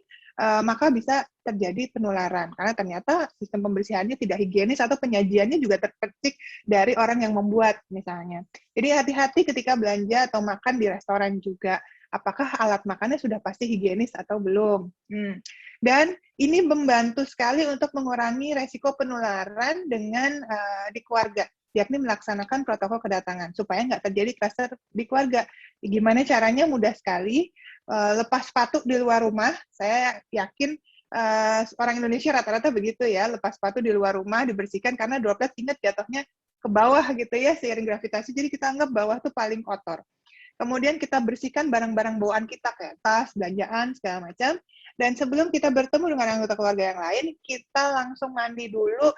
S3: maka bisa terjadi penularan. Karena ternyata sistem pembersihannya tidak higienis atau penyajiannya juga terpercik dari orang yang membuat, misalnya. Jadi hati-hati ketika belanja atau makan di restoran juga. Apakah alat makannya sudah pasti higienis atau belum? Dan ini membantu sekali untuk mengurangi resiko penularan dengan di keluarga, yakni melaksanakan protokol kedatangan, supaya nggak terjadi klaster di keluarga. Gimana caranya? Mudah sekali, lepas sepatu di luar rumah. Saya yakin orang Indonesia rata-rata begitu ya, lepas sepatu di luar rumah, dibersihkan, karena droplet ingat jatuhnya ke bawah gitu ya, seiring gravitasi, jadi kita anggap bawah tuh paling kotor. Kemudian kita bersihkan barang-barang bawaan kita, kayak tas, belanjaan, segala macam. Dan sebelum kita bertemu dengan anggota keluarga yang lain, kita langsung mandi dulu,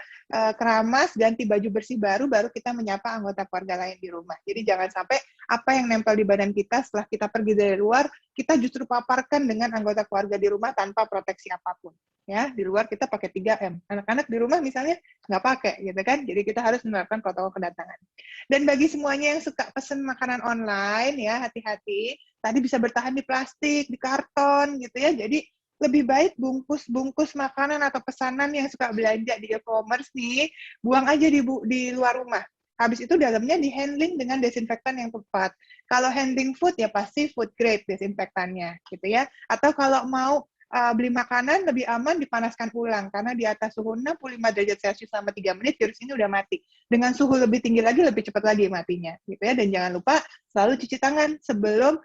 S3: keramas, ganti baju bersih baru kita menyapa anggota keluarga lain di rumah. Jadi jangan sampai apa yang nempel di badan kita setelah kita pergi dari luar, kita justru paparkan dengan anggota keluarga di rumah tanpa proteksi apapun. Ya, di luar kita pakai 3M. Anak-anak di rumah misalnya nggak pakai, gitu kan? Jadi kita harus menerapkan protokol kedatangan. Dan bagi semuanya yang suka pesen makanan online, ya, hati-hati. Tadi bisa bertahan di plastik, di karton, gitu ya. Jadi lebih baik bungkus makanan atau pesanan yang suka belanja di e-commerce nih, buang aja di luar rumah. Habis itu dalamnya di handling dengan desinfektan yang tepat. Kalau handling food ya pasti food grade desinfektannya, gitu ya. Atau kalau mau beli makanan lebih aman dipanaskan ulang, karena di atas suhu 65 derajat Celcius selama 3 menit virus ini udah mati. Dengan suhu lebih tinggi lagi lebih cepat lagi matinya, gitu ya. Dan jangan lupa selalu cuci tangan sebelum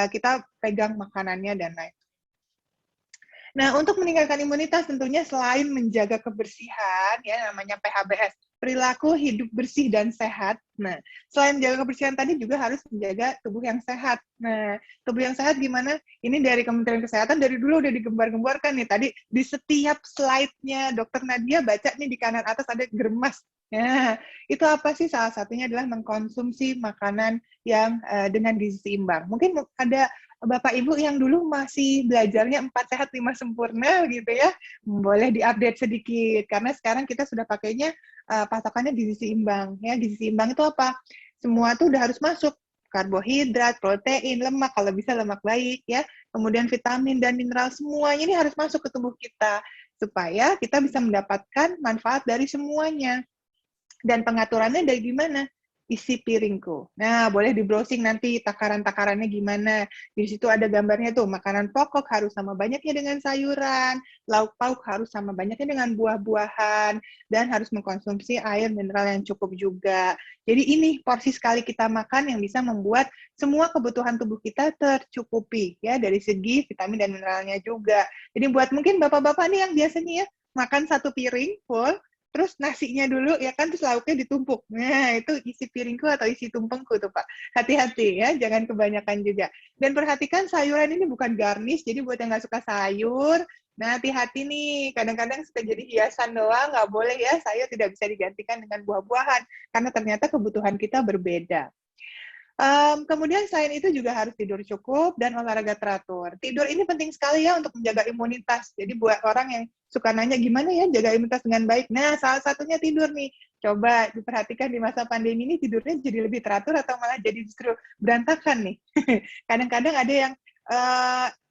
S3: kita pegang makanannya dan lain. Nah, untuk meningkatkan imunitas tentunya selain menjaga kebersihan, ya, namanya PHBS, perilaku hidup bersih dan sehat. Nah, selain menjaga kebersihan tadi juga harus menjaga tubuh yang sehat. Nah, tubuh yang sehat gimana? Ini dari Kementerian Kesehatan dari dulu udah digembar-gemborkan nih. Tadi di setiap slide-nya Dr. Nadia baca nih di kanan atas ada germas. Nah, itu apa sih? Salah satunya adalah mengkonsumsi makanan yang dengan gizi seimbang. Mungkin ada Bapak Ibu yang dulu masih belajarnya 4 sehat 5 sempurna gitu ya, boleh diupdate sedikit karena sekarang kita sudah pakainya patokannya gizi seimbang ya. Gizi seimbang itu apa? Semua tuh udah harus masuk, karbohidrat, protein, lemak, kalau bisa lemak baik ya, kemudian vitamin dan mineral, semuanya ini harus masuk ke tubuh kita supaya kita bisa mendapatkan manfaat dari semuanya. Dan pengaturannya dari gimana? Isi piringku. Nah, boleh di-browsing nanti takaran-takarannya gimana. Di situ ada gambarnya tuh, makanan pokok harus sama banyaknya dengan sayuran, lauk pauk harus sama banyaknya dengan buah-buahan, dan harus mengkonsumsi air mineral yang cukup juga. Jadi ini porsi sekali kita makan yang bisa membuat semua kebutuhan tubuh kita tercukupi, ya, dari segi vitamin dan mineralnya juga. Jadi buat mungkin bapak-bapak nih yang biasanya ya, makan 1 piring full, terus nasinya dulu ya kan, terus lauknya ditumpuk. Nah, itu isi piringku atau isi tumpengku tuh, Pak. Hati-hati ya, jangan kebanyakan juga. Dan perhatikan sayuran ini bukan garnish, jadi buat yang nggak suka sayur, nah hati-hati nih, kadang-kadang suka jadi hiasan doang, nggak boleh ya, sayur tidak bisa digantikan dengan buah-buahan, karena ternyata kebutuhan kita berbeda. Kemudian selain itu juga harus tidur cukup dan olahraga teratur. Tidur ini penting sekali ya untuk menjaga imunitas. Jadi buat orang yang suka nanya gimana ya jaga imunitas dengan baik. Nah, salah satunya tidur nih. Coba diperhatikan di masa pandemi ini tidurnya jadi lebih teratur atau malah jadi justru berantakan nih. Kadang-kadang ada yang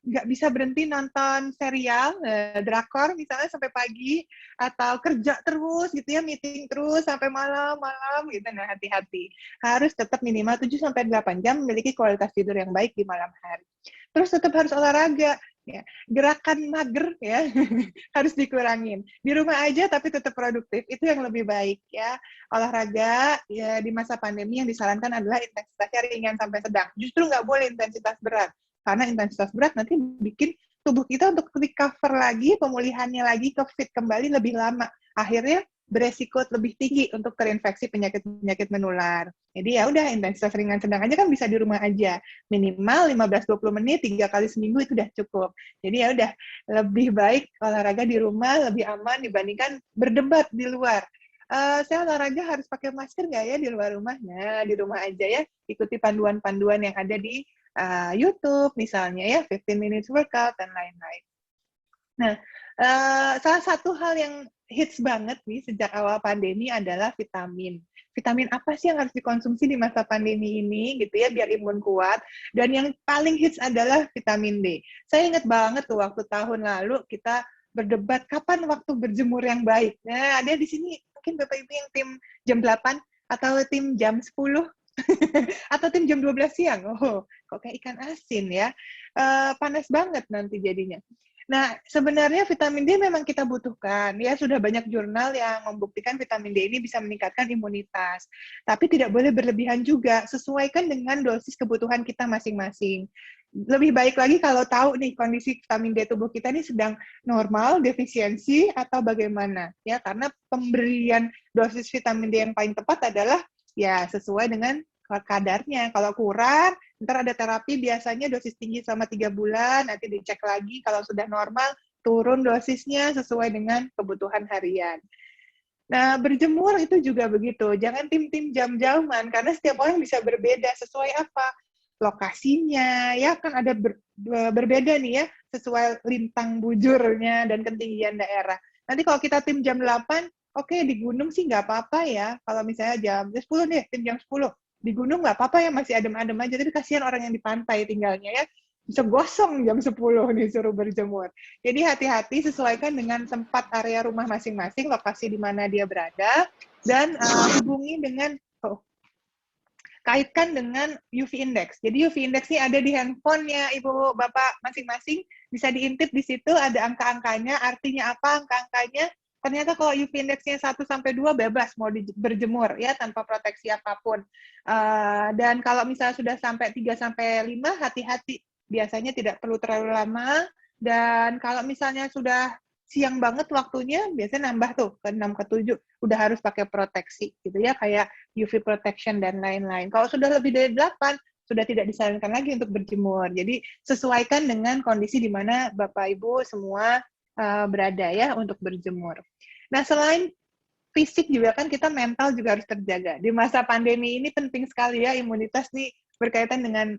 S3: nggak bisa berhenti nonton serial, drakor misalnya sampai pagi, atau kerja terus gitu ya, meeting terus sampai malam-malam gitu. Nah, hati-hati. Harus tetap minimal 7-8 jam memiliki kualitas tidur yang baik di malam hari. Terus tetap harus olahraga. Ya, gerakan mager ya harus dikurangin. Di rumah aja tapi tetap produktif, itu yang lebih baik ya. Olahraga ya di masa pandemi yang disarankan adalah intensitasnya ringan sampai sedang. Justru nggak boleh intensitas berat, karena intensitas berat nanti bikin tubuh kita untuk recover lagi, pemulihannya lagi ke fit kembali lebih lama. Akhirnya beresiko lebih tinggi untuk terinfeksi penyakit-penyakit menular. Jadi ya udah intensitas ringan sedang aja kan bisa di rumah aja. Minimal 15-20 menit 3 kali seminggu itu udah cukup. Jadi ya udah lebih baik olahraga di rumah, lebih aman dibandingkan berdebat di luar. Saya olahraga harus pakai masker nggak ya di luar rumah? Nah, di rumah aja ya, ikuti panduan-panduan yang ada di YouTube misalnya ya, 15 minutes workout dan lain-lain. Nah, salah satu hal yang hits banget nih sejak awal pandemi adalah vitamin. Vitamin apa sih yang harus dikonsumsi di masa pandemi ini gitu ya biar imun kuat? Dan yang paling hits adalah vitamin D. Saya ingat banget tuh waktu tahun lalu kita berdebat kapan waktu berjemur yang baik. Nah, ada di sini mungkin Bapak Ibu yang tim jam 8 atau tim jam 10 atau tim jam 12 siang. Oh, kok kayak ikan asin ya. Panas banget nanti jadinya. Nah, sebenarnya vitamin D memang kita butuhkan. Ya, sudah banyak jurnal yang membuktikan vitamin D ini bisa meningkatkan imunitas. Tapi tidak boleh berlebihan juga. Sesuaikan dengan dosis kebutuhan kita masing-masing. Lebih baik lagi kalau tahu nih kondisi vitamin D tubuh kita ini sedang normal, defisiensi, atau bagaimana. Ya, karena pemberian dosis vitamin D yang paling tepat adalah ya sesuai dengan kadarnya. Kalau kurang, ntar ada terapi biasanya dosis tinggi selama 3 bulan, nanti dicek lagi kalau sudah normal, turun dosisnya sesuai dengan kebutuhan harian. Nah, berjemur itu juga begitu. Jangan tim-tim jam-jaman, karena setiap orang bisa berbeda sesuai apa? Lokasinya, ya kan ada berbeda nih ya, sesuai lintang bujurnya dan ketinggian daerah. Nanti kalau kita tim jam 8, oke, di gunung sih nggak apa-apa ya. Kalau misalnya jam 10 deh, tim jam 10. Di gunung nggak apa-apa ya, masih adem-adem aja. Tapi kasihan orang yang di pantai tinggalnya ya. Bisa gosong jam 10 disuruh berjemur. Jadi hati-hati, sesuaikan dengan tempat area rumah masing-masing, lokasi di mana dia berada, dan hubungi dengan, kaitkan dengan UV index. Jadi UV index ini ada di handphonenya Ibu Bapak masing-masing, bisa diintip di situ, ada angka-angkanya, artinya apa angka-angkanya. Ternyata kalau UV index-nya 1-2 bebas mau berjemur ya tanpa proteksi apapun. Dan kalau misalnya sudah sampai 3-5, hati-hati. Biasanya tidak perlu terlalu lama. Dan kalau misalnya sudah siang banget waktunya, biasanya nambah tuh ke 6-7, udah harus pakai proteksi gitu ya, kayak UV protection dan lain-lain. Kalau sudah lebih dari 8, sudah tidak disarankan lagi untuk berjemur. Jadi sesuaikan dengan kondisi di mana Bapak Ibu semua berada ya untuk berjemur. Nah, selain fisik juga kan kita mental juga harus terjaga. Di masa pandemi ini penting sekali ya, imunitas nih berkaitan dengan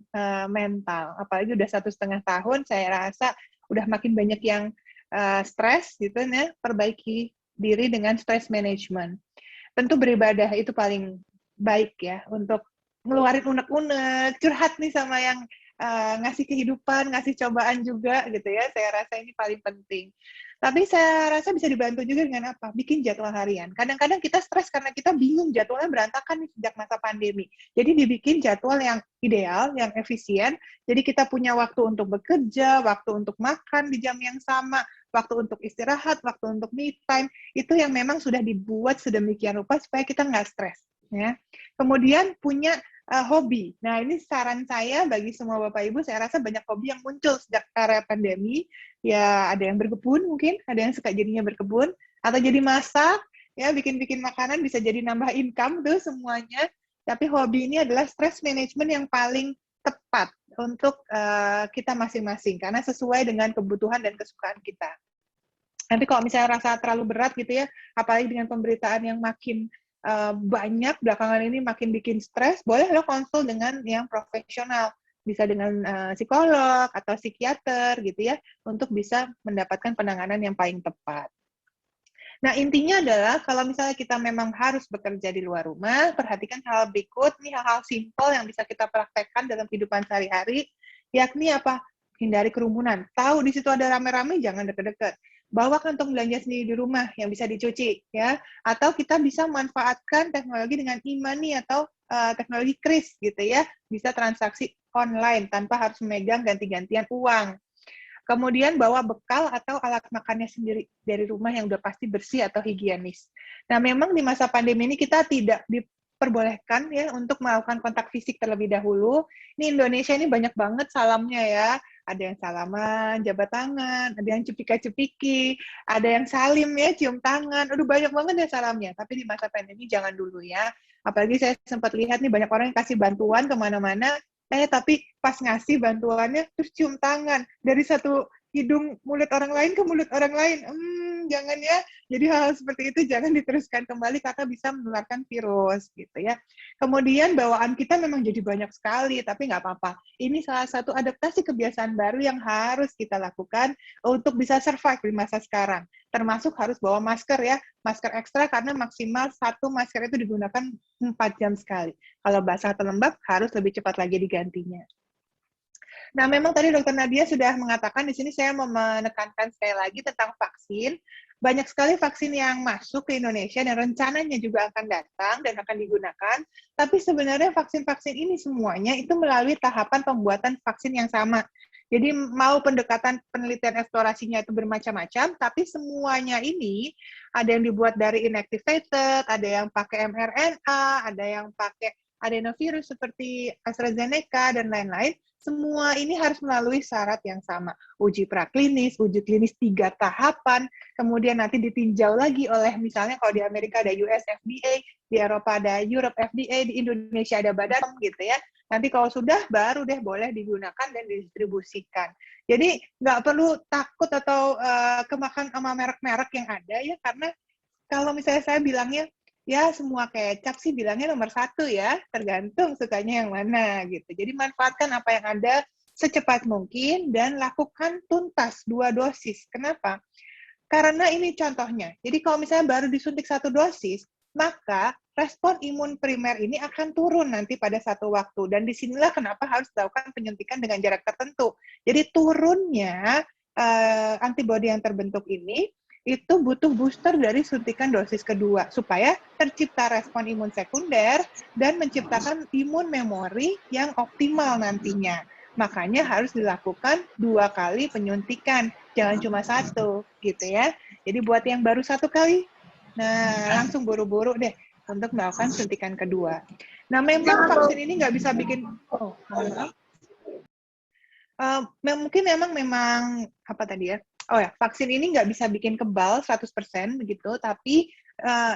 S3: mental. Apalagi udah 1,5 tahun, saya rasa udah makin banyak yang stres gitu ya, perbaiki diri dengan stress management. Tentu beribadah itu paling baik ya, untuk ngeluarin unek-unek, curhat nih sama yang ngasih kehidupan, ngasih cobaan juga gitu ya, saya rasa ini paling penting. Tapi saya rasa bisa dibantu juga dengan apa? Bikin jadwal harian. Kadang-kadang kita stres karena kita bingung jadwalnya berantakan nih sejak masa pandemi. Jadi dibikin jadwal yang ideal, yang efisien, jadi kita punya waktu untuk bekerja, waktu untuk makan di jam yang sama, waktu untuk istirahat, waktu untuk me time, itu yang memang sudah dibuat sedemikian rupa supaya kita nggak stres. Ya. Kemudian punya hobi. Nah, ini saran saya bagi semua Bapak Ibu, saya rasa banyak hobi yang muncul sejak era pandemi. Ya, ada yang berkebun mungkin, ada yang suka jadinya berkebun, atau jadi masak, ya bikin-bikin makanan bisa jadi nambah income tuh semuanya. Tapi hobi ini adalah stress management yang paling tepat untuk kita masing-masing, karena sesuai dengan kebutuhan dan kesukaan kita. Nanti kalau misalnya rasa terlalu berat gitu ya, apalagi dengan pemberitaan yang makin banyak belakangan ini makin bikin stres, boleh lo konsul dengan yang profesional. Bisa dengan psikolog atau psikiater gitu ya, untuk bisa mendapatkan penanganan yang paling tepat. Nah, intinya adalah kalau misalnya kita memang harus bekerja di luar rumah, perhatikan hal berikut, nih hal-hal simpel yang bisa kita praktekkan dalam kehidupan sehari-hari, yakni apa? Hindari kerumunan. Tahu di situ ada rame-rame, jangan deket-deket. Bawa kantong belanja sendiri di rumah yang bisa dicuci, ya. Atau kita bisa manfaatkan teknologi dengan e-money atau teknologi kris, gitu ya. Bisa transaksi online tanpa harus memegang ganti-gantian uang. Kemudian bawa bekal atau alat makannya sendiri dari rumah yang udah pasti bersih atau higienis. Nah, memang di masa pandemi ini kita tidak diperbolehkan ya untuk melakukan kontak fisik terlebih dahulu. Ini Indonesia ini banyak banget salamnya ya. Ada yang salaman, jabat tangan, ada yang cepika-cepiki, ada yang salim ya, cium tangan. Aduh, banyak banget ya salamnya. Tapi di masa pandemi jangan dulu ya. Apalagi saya sempat lihat nih banyak orang yang kasih bantuan kemana-mana, tapi pas ngasih bantuannya terus cium tangan dari satu hidung mulut orang lain ke mulut orang lain. Jangan ya. Jadi hal seperti itu jangan diteruskan kembali karena bisa menularkan virus gitu ya. Kemudian bawaan kita memang jadi banyak sekali, tapi nggak apa-apa. Ini salah satu adaptasi kebiasaan baru yang harus kita lakukan untuk bisa survive di masa sekarang. Termasuk harus bawa masker ya, masker ekstra karena maksimal satu masker itu digunakan 4 jam sekali. Kalau basah atau lembab harus lebih cepat lagi digantinya. Nah, memang tadi Dr. Nadia sudah mengatakan, di sini saya mau menekankan sekali lagi tentang vaksin. Banyak sekali vaksin yang masuk ke Indonesia dan rencananya juga akan datang dan akan digunakan. Tapi sebenarnya vaksin-vaksin ini semuanya itu melalui tahapan pembuatan vaksin yang sama. Jadi mau pendekatan penelitian eksplorasinya itu bermacam-macam, tapi semuanya ini ada yang dibuat dari inactivated, ada yang pakai mRNA, ada yang pakai adenovirus seperti AstraZeneca, dan lain-lain. Semua ini harus melalui syarat yang sama. Uji praklinis, uji klinis 3 tahapan, kemudian nanti ditinjau lagi oleh, misalnya kalau di Amerika ada US FDA, di Eropa ada Europe FDA, di Indonesia ada Badan gitu ya. Nanti kalau sudah, baru deh boleh digunakan dan didistribusikan. Jadi nggak perlu takut atau kemakan sama merek-merek yang ada ya, karena kalau misalnya saya bilangnya, ya semua kecap sih bilangnya nomor 1 ya, tergantung sukanya yang mana gitu. Jadi manfaatkan apa yang ada secepat mungkin dan lakukan tuntas 2 dosis. Kenapa? Karena ini contohnya. Jadi kalau misalnya baru disuntik 1 dosis, maka respon imun primer ini akan turun nanti pada satu waktu. Dan disinilah kenapa harus dilakukan penyuntikan dengan jarak tertentu. Jadi turunnya antibodi yang terbentuk ini itu butuh booster dari suntikan dosis kedua supaya tercipta respon imun sekunder dan menciptakan imun memori yang optimal nantinya. Makanya harus dilakukan 2 kali penyuntikan, jangan cuma 1 gitu ya. Jadi buat yang baru 1 kali, nah langsung buru-buru deh untuk melakukan suntikan kedua. Nah, memang vaksin ini nggak bisa bikin, mungkin memang apa tadi ya? Oh ya, vaksin ini nggak bisa bikin kebal 100% begitu, tapi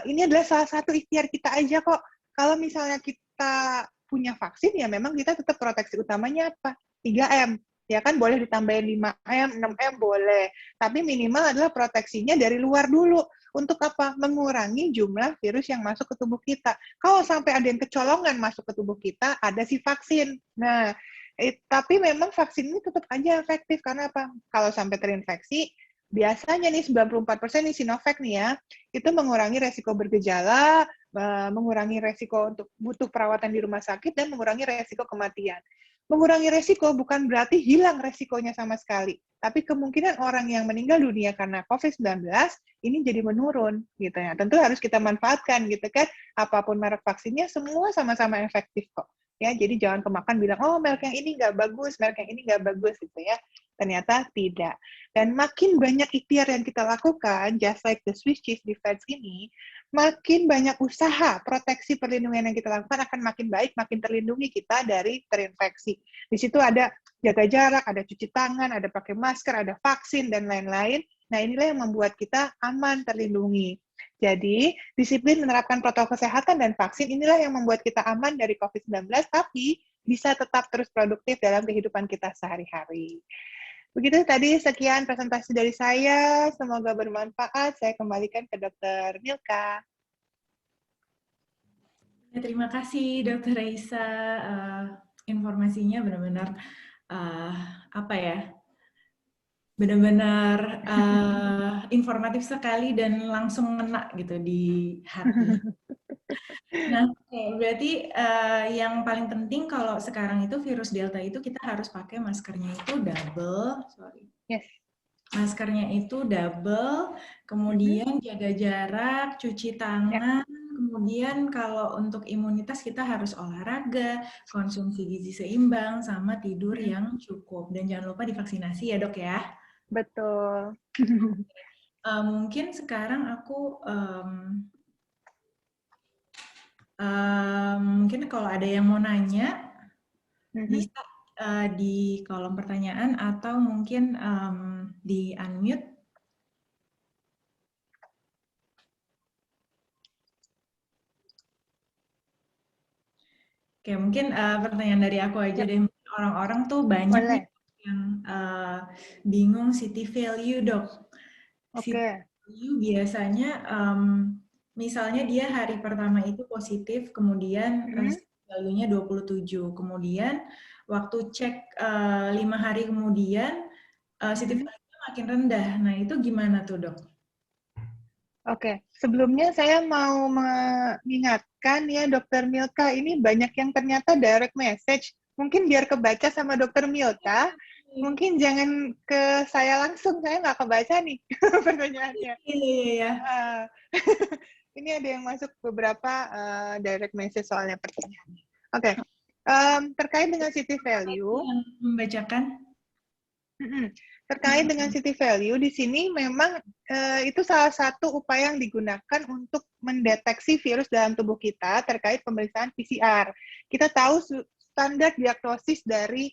S3: ini adalah salah satu ikhtiar kita aja kok. Kalau misalnya kita punya vaksin, ya memang kita tetap proteksi utamanya apa? 3M. Ya kan boleh ditambahin 5M, 6M boleh. Tapi minimal adalah proteksinya dari luar dulu. Untuk apa? Mengurangi jumlah virus yang masuk ke tubuh kita. Kalau sampai ada yang kecolongan masuk ke tubuh kita, ada si vaksin. Nah, tapi memang vaksin ini tetap aja efektif, karena apa? Kalau sampai terinfeksi, biasanya nih 94% nih Sinovac nih ya, itu mengurangi resiko bergejala, mengurangi resiko untuk butuh perawatan di rumah sakit, dan mengurangi resiko kematian. Mengurangi resiko bukan berarti hilang resikonya sama sekali, tapi kemungkinan orang yang meninggal dunia karena COVID-19 ini jadi menurun gitu ya. Tentu harus kita manfaatkan gitu kan, apapun merek vaksinnya semua sama-sama efektif kok. Ya, jadi jangan kemakan bilang, oh merek yang ini nggak bagus, merek yang ini nggak bagus gitu ya. Ternyata tidak. Dan makin banyak ikhtiar yang kita lakukan, just like the Swiss cheese defense ini, makin banyak usaha proteksi perlindungan yang kita lakukan akan makin baik, makin terlindungi kita dari terinfeksi. Di situ ada jaga jarak, ada cuci tangan, ada pakai masker, ada vaksin, dan lain-lain. Nah, inilah yang membuat kita aman, terlindungi. Jadi, disiplin menerapkan protokol kesehatan dan vaksin inilah yang membuat kita aman dari COVID-19, tapi bisa tetap terus produktif dalam kehidupan kita sehari-hari. Begitu tadi, sekian presentasi dari saya. Semoga bermanfaat. Saya kembalikan ke Dr. Milka.
S1: Ya, terima kasih Dr. Raisa. Informasinya benar-benar apa ya? Benar-benar informatif sekali dan langsung ngena gitu di hati. Nah, berarti yang paling penting kalau sekarang itu virus Delta itu kita harus pakai maskernya itu double,
S3: Yes.
S1: maskernya itu double, kemudian jaga jarak, cuci tangan, kemudian kalau untuk imunitas kita harus olahraga, konsumsi gizi seimbang, sama tidur yang cukup. Dan jangan lupa divaksinasi ya dok ya.
S3: Betul.
S1: Mungkin sekarang aku mungkin kalau ada yang mau nanya bisa di kolom pertanyaan atau mungkin di unmute. Oke, mungkin pertanyaan dari aku aja deh. Orang-orang tuh banyak nih yang bingung city value dok. City value biasanya misalnya dia hari pertama itu positif, kemudian value-nya 27. Kemudian waktu cek 5 hari kemudian city value-nya makin rendah. Nah itu gimana tuh dok?
S3: Oke, sebelumnya saya mau mengingatkan ya Dr. Milka, ini banyak yang ternyata direct message. Mungkin biar kebaca sama Dr. Milka, mungkin jangan ke saya langsung, saya nggak kebaca nih pertanyaannya.
S1: Iya.
S3: Ini ada yang masuk beberapa direct message soalnya pertanyaannya. Oke, terkait dengan city value.
S1: Yang membacakan?
S3: Terkait dengan city value, di sini memang itu salah satu upaya yang digunakan untuk mendeteksi virus dalam tubuh kita terkait pemeriksaan PCR. Kita tahu standar diagnosis dari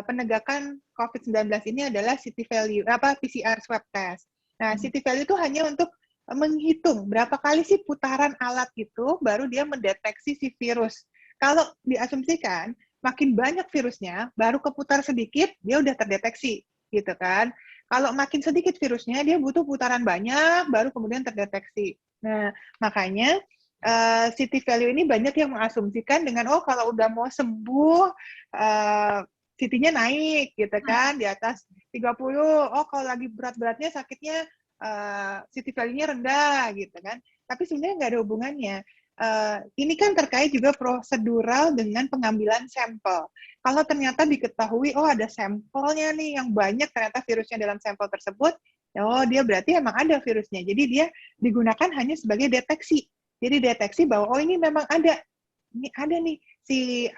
S3: penegakan COVID-19 ini adalah city value, PCR swab test. Nah, city value itu hanya untuk menghitung berapa kali sih putaran alat itu, baru dia mendeteksi si virus. Kalau diasumsikan, makin banyak virusnya, baru keputar sedikit, dia udah terdeteksi, gitu kan. Kalau makin sedikit virusnya, dia butuh putaran banyak, baru kemudian terdeteksi. Nah, makanya city value ini banyak yang mengasumsikan dengan, oh kalau udah mau sembuh, city-nya naik, gitu kan, di atas 30, oh kalau lagi berat-beratnya sakitnya, city value-nya rendah, gitu kan. Tapi sebenarnya nggak ada hubungannya. Ini kan terkait juga prosedural dengan pengambilan sampel. Kalau ternyata diketahui, oh ada sampelnya nih yang banyak ternyata virusnya dalam sampel tersebut, oh dia berarti emang ada virusnya. Jadi dia digunakan hanya sebagai deteksi. Jadi deteksi bahwa oh ini memang ada nih si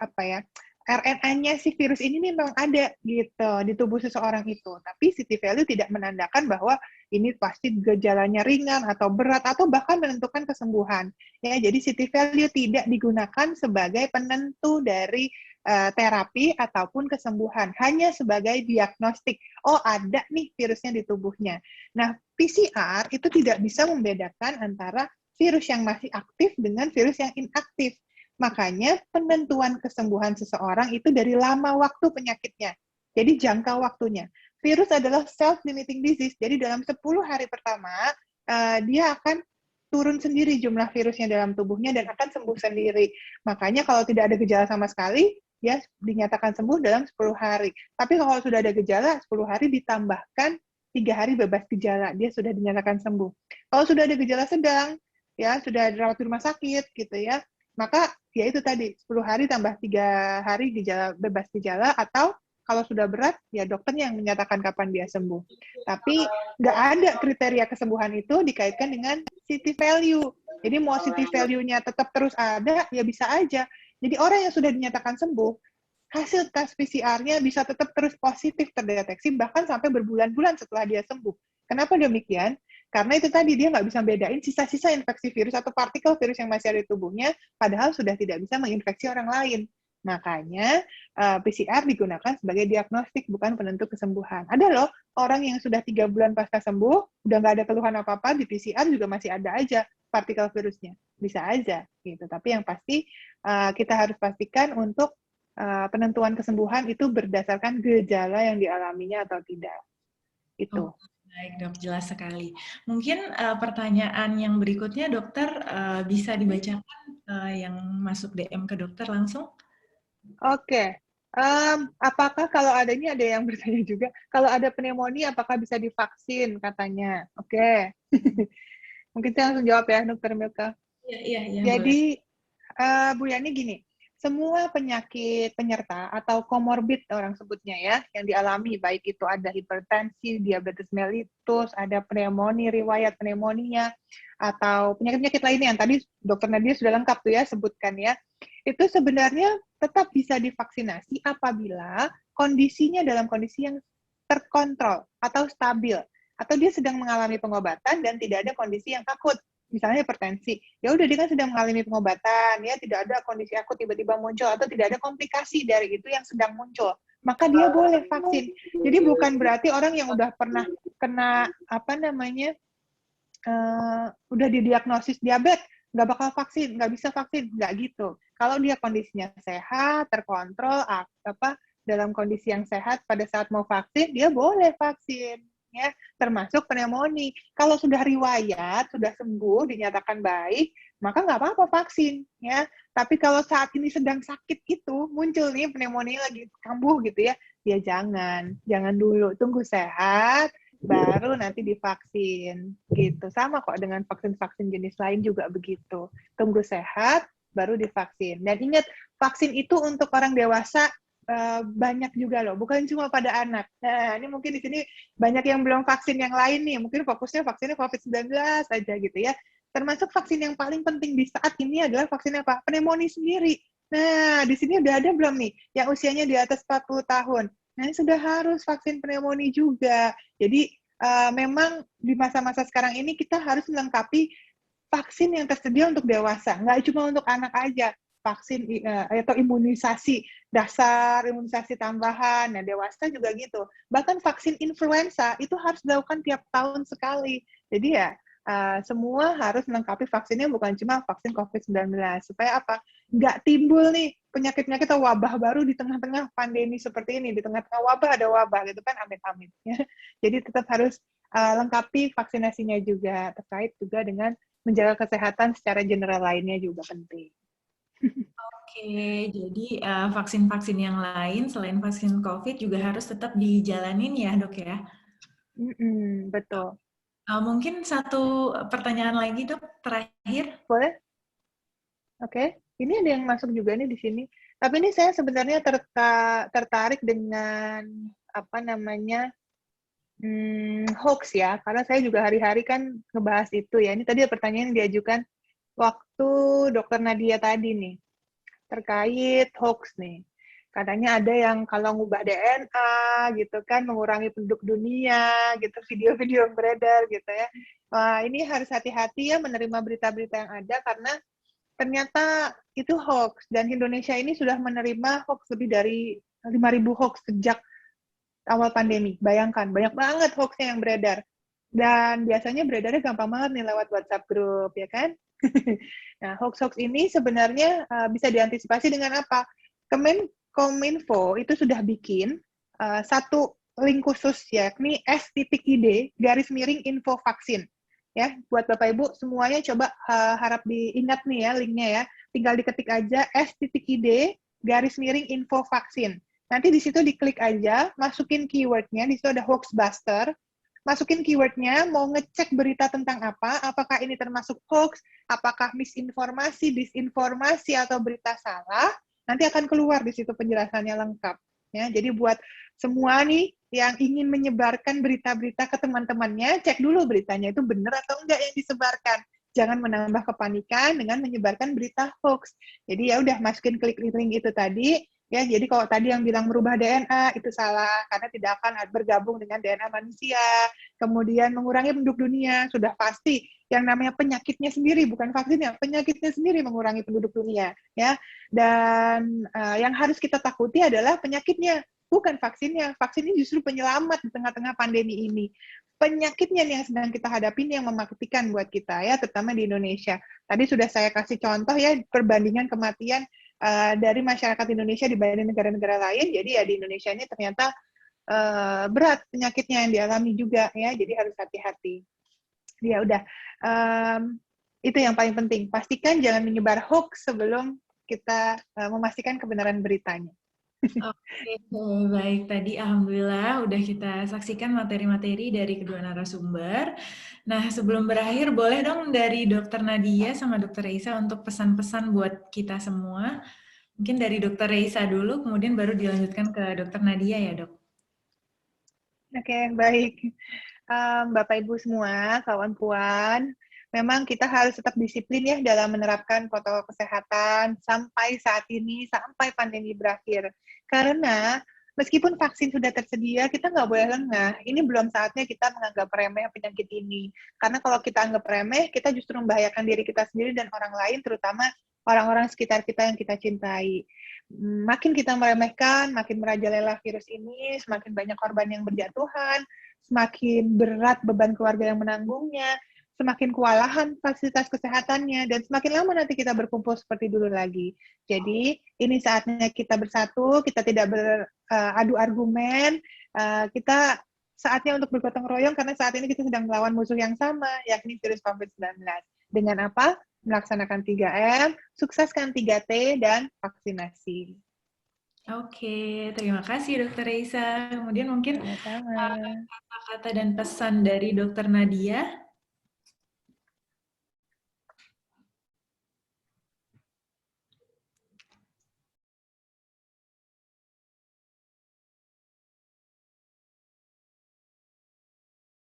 S3: RNA-nya si virus ini nih memang ada gitu di tubuh seseorang itu. Tapi city value tidak menandakan bahwa ini pasti gejalanya ringan atau berat atau bahkan menentukan kesembuhan. Ya, jadi city value tidak digunakan sebagai penentu dari terapi ataupun kesembuhan, hanya sebagai diagnostik. Oh, ada nih virusnya di tubuhnya. Nah, PCR itu tidak bisa membedakan antara virus yang masih aktif dengan virus yang inaktif. Makanya penentuan kesembuhan seseorang itu dari lama waktu penyakitnya. Jadi jangka waktunya. Virus adalah self-limiting disease, jadi dalam 10 hari pertama, dia akan turun sendiri jumlah virusnya dalam tubuhnya dan akan sembuh sendiri. Makanya kalau tidak ada gejala sama sekali, dia dinyatakan sembuh dalam 10 hari. Tapi kalau sudah ada gejala, 10 hari ditambahkan 3 hari bebas gejala, dia sudah dinyatakan sembuh. Kalau sudah ada gejala sedang, ya sudah dirawat di rumah sakit, gitu ya, maka ya itu tadi 10 hari tambah 3 hari gejala bebas gejala, atau kalau sudah berat ya dokternya yang menyatakan kapan dia sembuh. Tapi nggak ada kriteria kesembuhan itu dikaitkan dengan city value. Jadi mau city value-nya tetap terus ada ya bisa aja. Jadi orang yang sudah dinyatakan sembuh, hasil tes PCR-nya bisa tetap terus positif terdeteksi bahkan sampai berbulan-bulan setelah dia sembuh. Kenapa demikian? Karena itu tadi dia nggak bisa bedain sisa-sisa infeksi virus atau partikel virus yang masih ada di tubuhnya, padahal sudah tidak bisa menginfeksi orang lain. Makanya PCR digunakan sebagai diagnostik, bukan penentu kesembuhan. Ada loh orang yang sudah 3 bulan pasca sembuh, udah nggak ada keluhan apa-apa, di PCR juga masih ada aja partikel virusnya. Bisa aja. Gitu. Tapi yang pasti kita harus pastikan untuk penentuan kesembuhan itu berdasarkan gejala yang dialaminya atau tidak. Itu.
S1: Baik dok, jelas sekali. Mungkin pertanyaan yang berikutnya dokter bisa dibacakan yang masuk DM ke dokter langsung.
S3: Oke. Apakah kalau ada ini ada yang bertanya juga, kalau ada pneumonia apakah bisa divaksin katanya? Oke. Mungkin saya langsung jawab ya, Dokter Milka.
S1: Iya, boleh.
S3: Jadi, Bu Yani gini, semua penyakit penyerta atau komorbid orang sebutnya ya, yang dialami, baik itu ada hipertensi, diabetes mellitus, ada pneumonia, riwayat pneumonia, atau penyakit-penyakit lainnya yang tadi Dokter Nadia sudah lengkap tuh ya sebutkan ya, itu sebenarnya tetap bisa divaksinasi apabila kondisinya dalam kondisi yang terkontrol atau stabil, atau dia sedang mengalami pengobatan dan tidak ada kondisi yang akut. Misalnya hipertensi, ya udah dia kan sedang mengalami pengobatan, ya tidak ada kondisi akut tiba-tiba muncul atau tidak ada komplikasi dari itu yang sedang muncul, maka dia boleh vaksin. Jadi bukan berarti orang yang udah pernah kena udah didiagnosis diabetes nggak bakal vaksin, nggak bisa vaksin, nggak gitu. Kalau dia kondisinya sehat, terkontrol, dalam kondisi yang sehat pada saat mau vaksin, dia boleh vaksin. Ya, termasuk pneumonia. Kalau sudah riwayat, sudah sembuh, dinyatakan baik, maka nggak apa-apa vaksin, ya. Tapi kalau saat ini sedang sakit itu, muncul nih pneumonia lagi kambuh gitu ya jangan dulu, tunggu sehat, baru nanti divaksin, gitu. Sama kok dengan vaksin-vaksin jenis lain juga begitu. Tunggu sehat, baru divaksin. Dan ingat, vaksin itu untuk orang dewasa banyak juga loh, bukan cuma pada anak. Nah, ini mungkin di sini banyak yang belum vaksin yang lain nih, mungkin fokusnya vaksinnya COVID-19 aja gitu ya. Termasuk vaksin yang paling penting di saat ini adalah vaksin apa? Pneumonia sendiri. Nah, di sini udah ada belum nih yang usianya di atas 40 tahun? Nah, sudah harus vaksin pneumonia juga. Jadi, memang di masa-masa sekarang ini kita harus melengkapi vaksin yang tersedia untuk dewasa, nggak cuma untuk anak aja. Vaksin atau imunisasi dasar, imunisasi tambahan, nah dewasa juga gitu. Bahkan vaksin influenza itu harus dilakukan tiap tahun sekali. Jadi ya semua harus melengkapi vaksinnya, bukan cuma vaksin COVID-19. Supaya apa? Nggak timbul nih penyakit-penyakit atau wabah baru di tengah-tengah pandemi seperti ini. Di tengah-tengah wabah ada wabah gitu kan, amit-amit. Ya. Jadi tetap harus lengkapi vaksinasinya juga, terkait juga dengan menjaga kesehatan secara general lainnya juga penting.
S1: Oke, jadi vaksin-vaksin yang lain selain vaksin COVID juga harus tetap dijalanin ya, Dok ya?
S3: Betul.
S1: Mungkin satu pertanyaan lagi, Dok, terakhir.
S3: Boleh? Oke. Ini ada yang masuk juga nih di sini. Tapi ini saya sebenarnya tertarik dengan hoax ya, karena saya juga hari-hari kan ngebahas itu ya. Ini tadi pertanyaan yang diajukan waktu Dokter Nadia tadi nih, terkait hoax nih. Katanya ada yang kalau ngubah DNA gitu kan, mengurangi penduduk dunia gitu, video-video yang beredar gitu ya. Wah, ini harus hati-hati ya menerima berita-berita yang ada, karena ternyata itu hoax, dan Indonesia ini sudah menerima hoax lebih dari 5.000 hoax sejak awal pandemi. Bayangkan, banyak banget hoaxnya yang beredar. Dan biasanya beredarnya gampang banget nih lewat WhatsApp group, ya kan? Nah, hoax-hoax ini sebenarnya bisa diantisipasi dengan apa? Kominfo itu sudah bikin satu link khusus, yakni s.id/info vaksin. Ya, buat Bapak Ibu semuanya coba harap diingat nih ya linknya ya. Tinggal diketik aja s.id/info vaksin. Nanti di situ diklik aja, masukin keywordnya, di situ ada hoaxbuster. Masukin keywordnya, mau ngecek berita tentang apa, apakah ini termasuk hoax, apakah misinformasi, disinformasi, atau berita salah, nanti akan keluar di situ penjelasannya lengkap. Ya, jadi buat semua nih yang ingin menyebarkan berita-berita ke teman-temannya, cek dulu beritanya itu benar atau enggak yang disebarkan. Jangan menambah kepanikan dengan menyebarkan berita hoax. Jadi ya udah masukin klik link itu tadi. Ya, jadi kalau tadi yang bilang merubah DNA itu salah, karena tidak akan bergabung dengan DNA manusia. Kemudian mengurangi penduduk dunia, sudah pasti yang namanya penyakitnya sendiri, bukan vaksinnya, penyakitnya sendiri mengurangi penduduk dunia. Ya, dan yang harus kita takuti adalah penyakitnya, bukan vaksinnya. Vaksin ini justru penyelamat di tengah-tengah pandemi ini. Penyakitnya yang sedang kita hadapi ini yang mematikan buat kita ya, terutama di Indonesia. Tadi sudah saya kasih contoh ya, perbandingan kematian dari masyarakat Indonesia dibanding negara-negara lain. Jadi ya di Indonesia ini ternyata berat penyakitnya yang dialami juga ya, jadi harus hati-hati. Ya udah, Itu yang paling penting. Pastikan jangan menyebar hoax sebelum kita memastikan kebenaran beritanya.
S1: Oke, baik. Tadi alhamdulillah udah kita saksikan materi-materi dari kedua narasumber. Nah, sebelum berakhir, boleh dong dari Dr. Nadia sama Dr. Reisa untuk pesan-pesan buat kita semua. Mungkin dari Dr. Reisa dulu, kemudian baru dilanjutkan ke Dr. Nadia ya, Dok.
S3: Oke, baik. Bapak Ibu semua, kawan puan, memang kita harus tetap disiplin ya dalam menerapkan protokol kesehatan sampai saat ini, sampai pandemi berakhir. Karena meskipun vaksin sudah tersedia, kita nggak boleh lengah. Ini belum saatnya kita menganggap remeh penyakit ini. Karena kalau kita anggap remeh, kita justru membahayakan diri kita sendiri dan orang lain, terutama orang-orang sekitar kita yang kita cintai. Makin kita meremehkan, makin merajalela virus ini, semakin banyak korban yang berjatuhan, semakin berat beban keluarga yang menanggungnya, semakin kewalahan fasilitas kesehatannya, dan semakin lama nanti kita berkumpul seperti dulu lagi. Jadi, ini saatnya kita bersatu, kita tidak beradu argumen, kita saatnya untuk bergotong royong, karena saat ini kita sedang melawan musuh yang sama, yakni virus COVID-19. Dengan apa? Melaksanakan 3M, sukseskan 3T, dan vaksinasi.
S1: Oke, terima kasih Dr. Reisa. Kemudian mungkin
S3: Sama-sama.
S1: kata-kata dan pesan dari Dr. Nadia.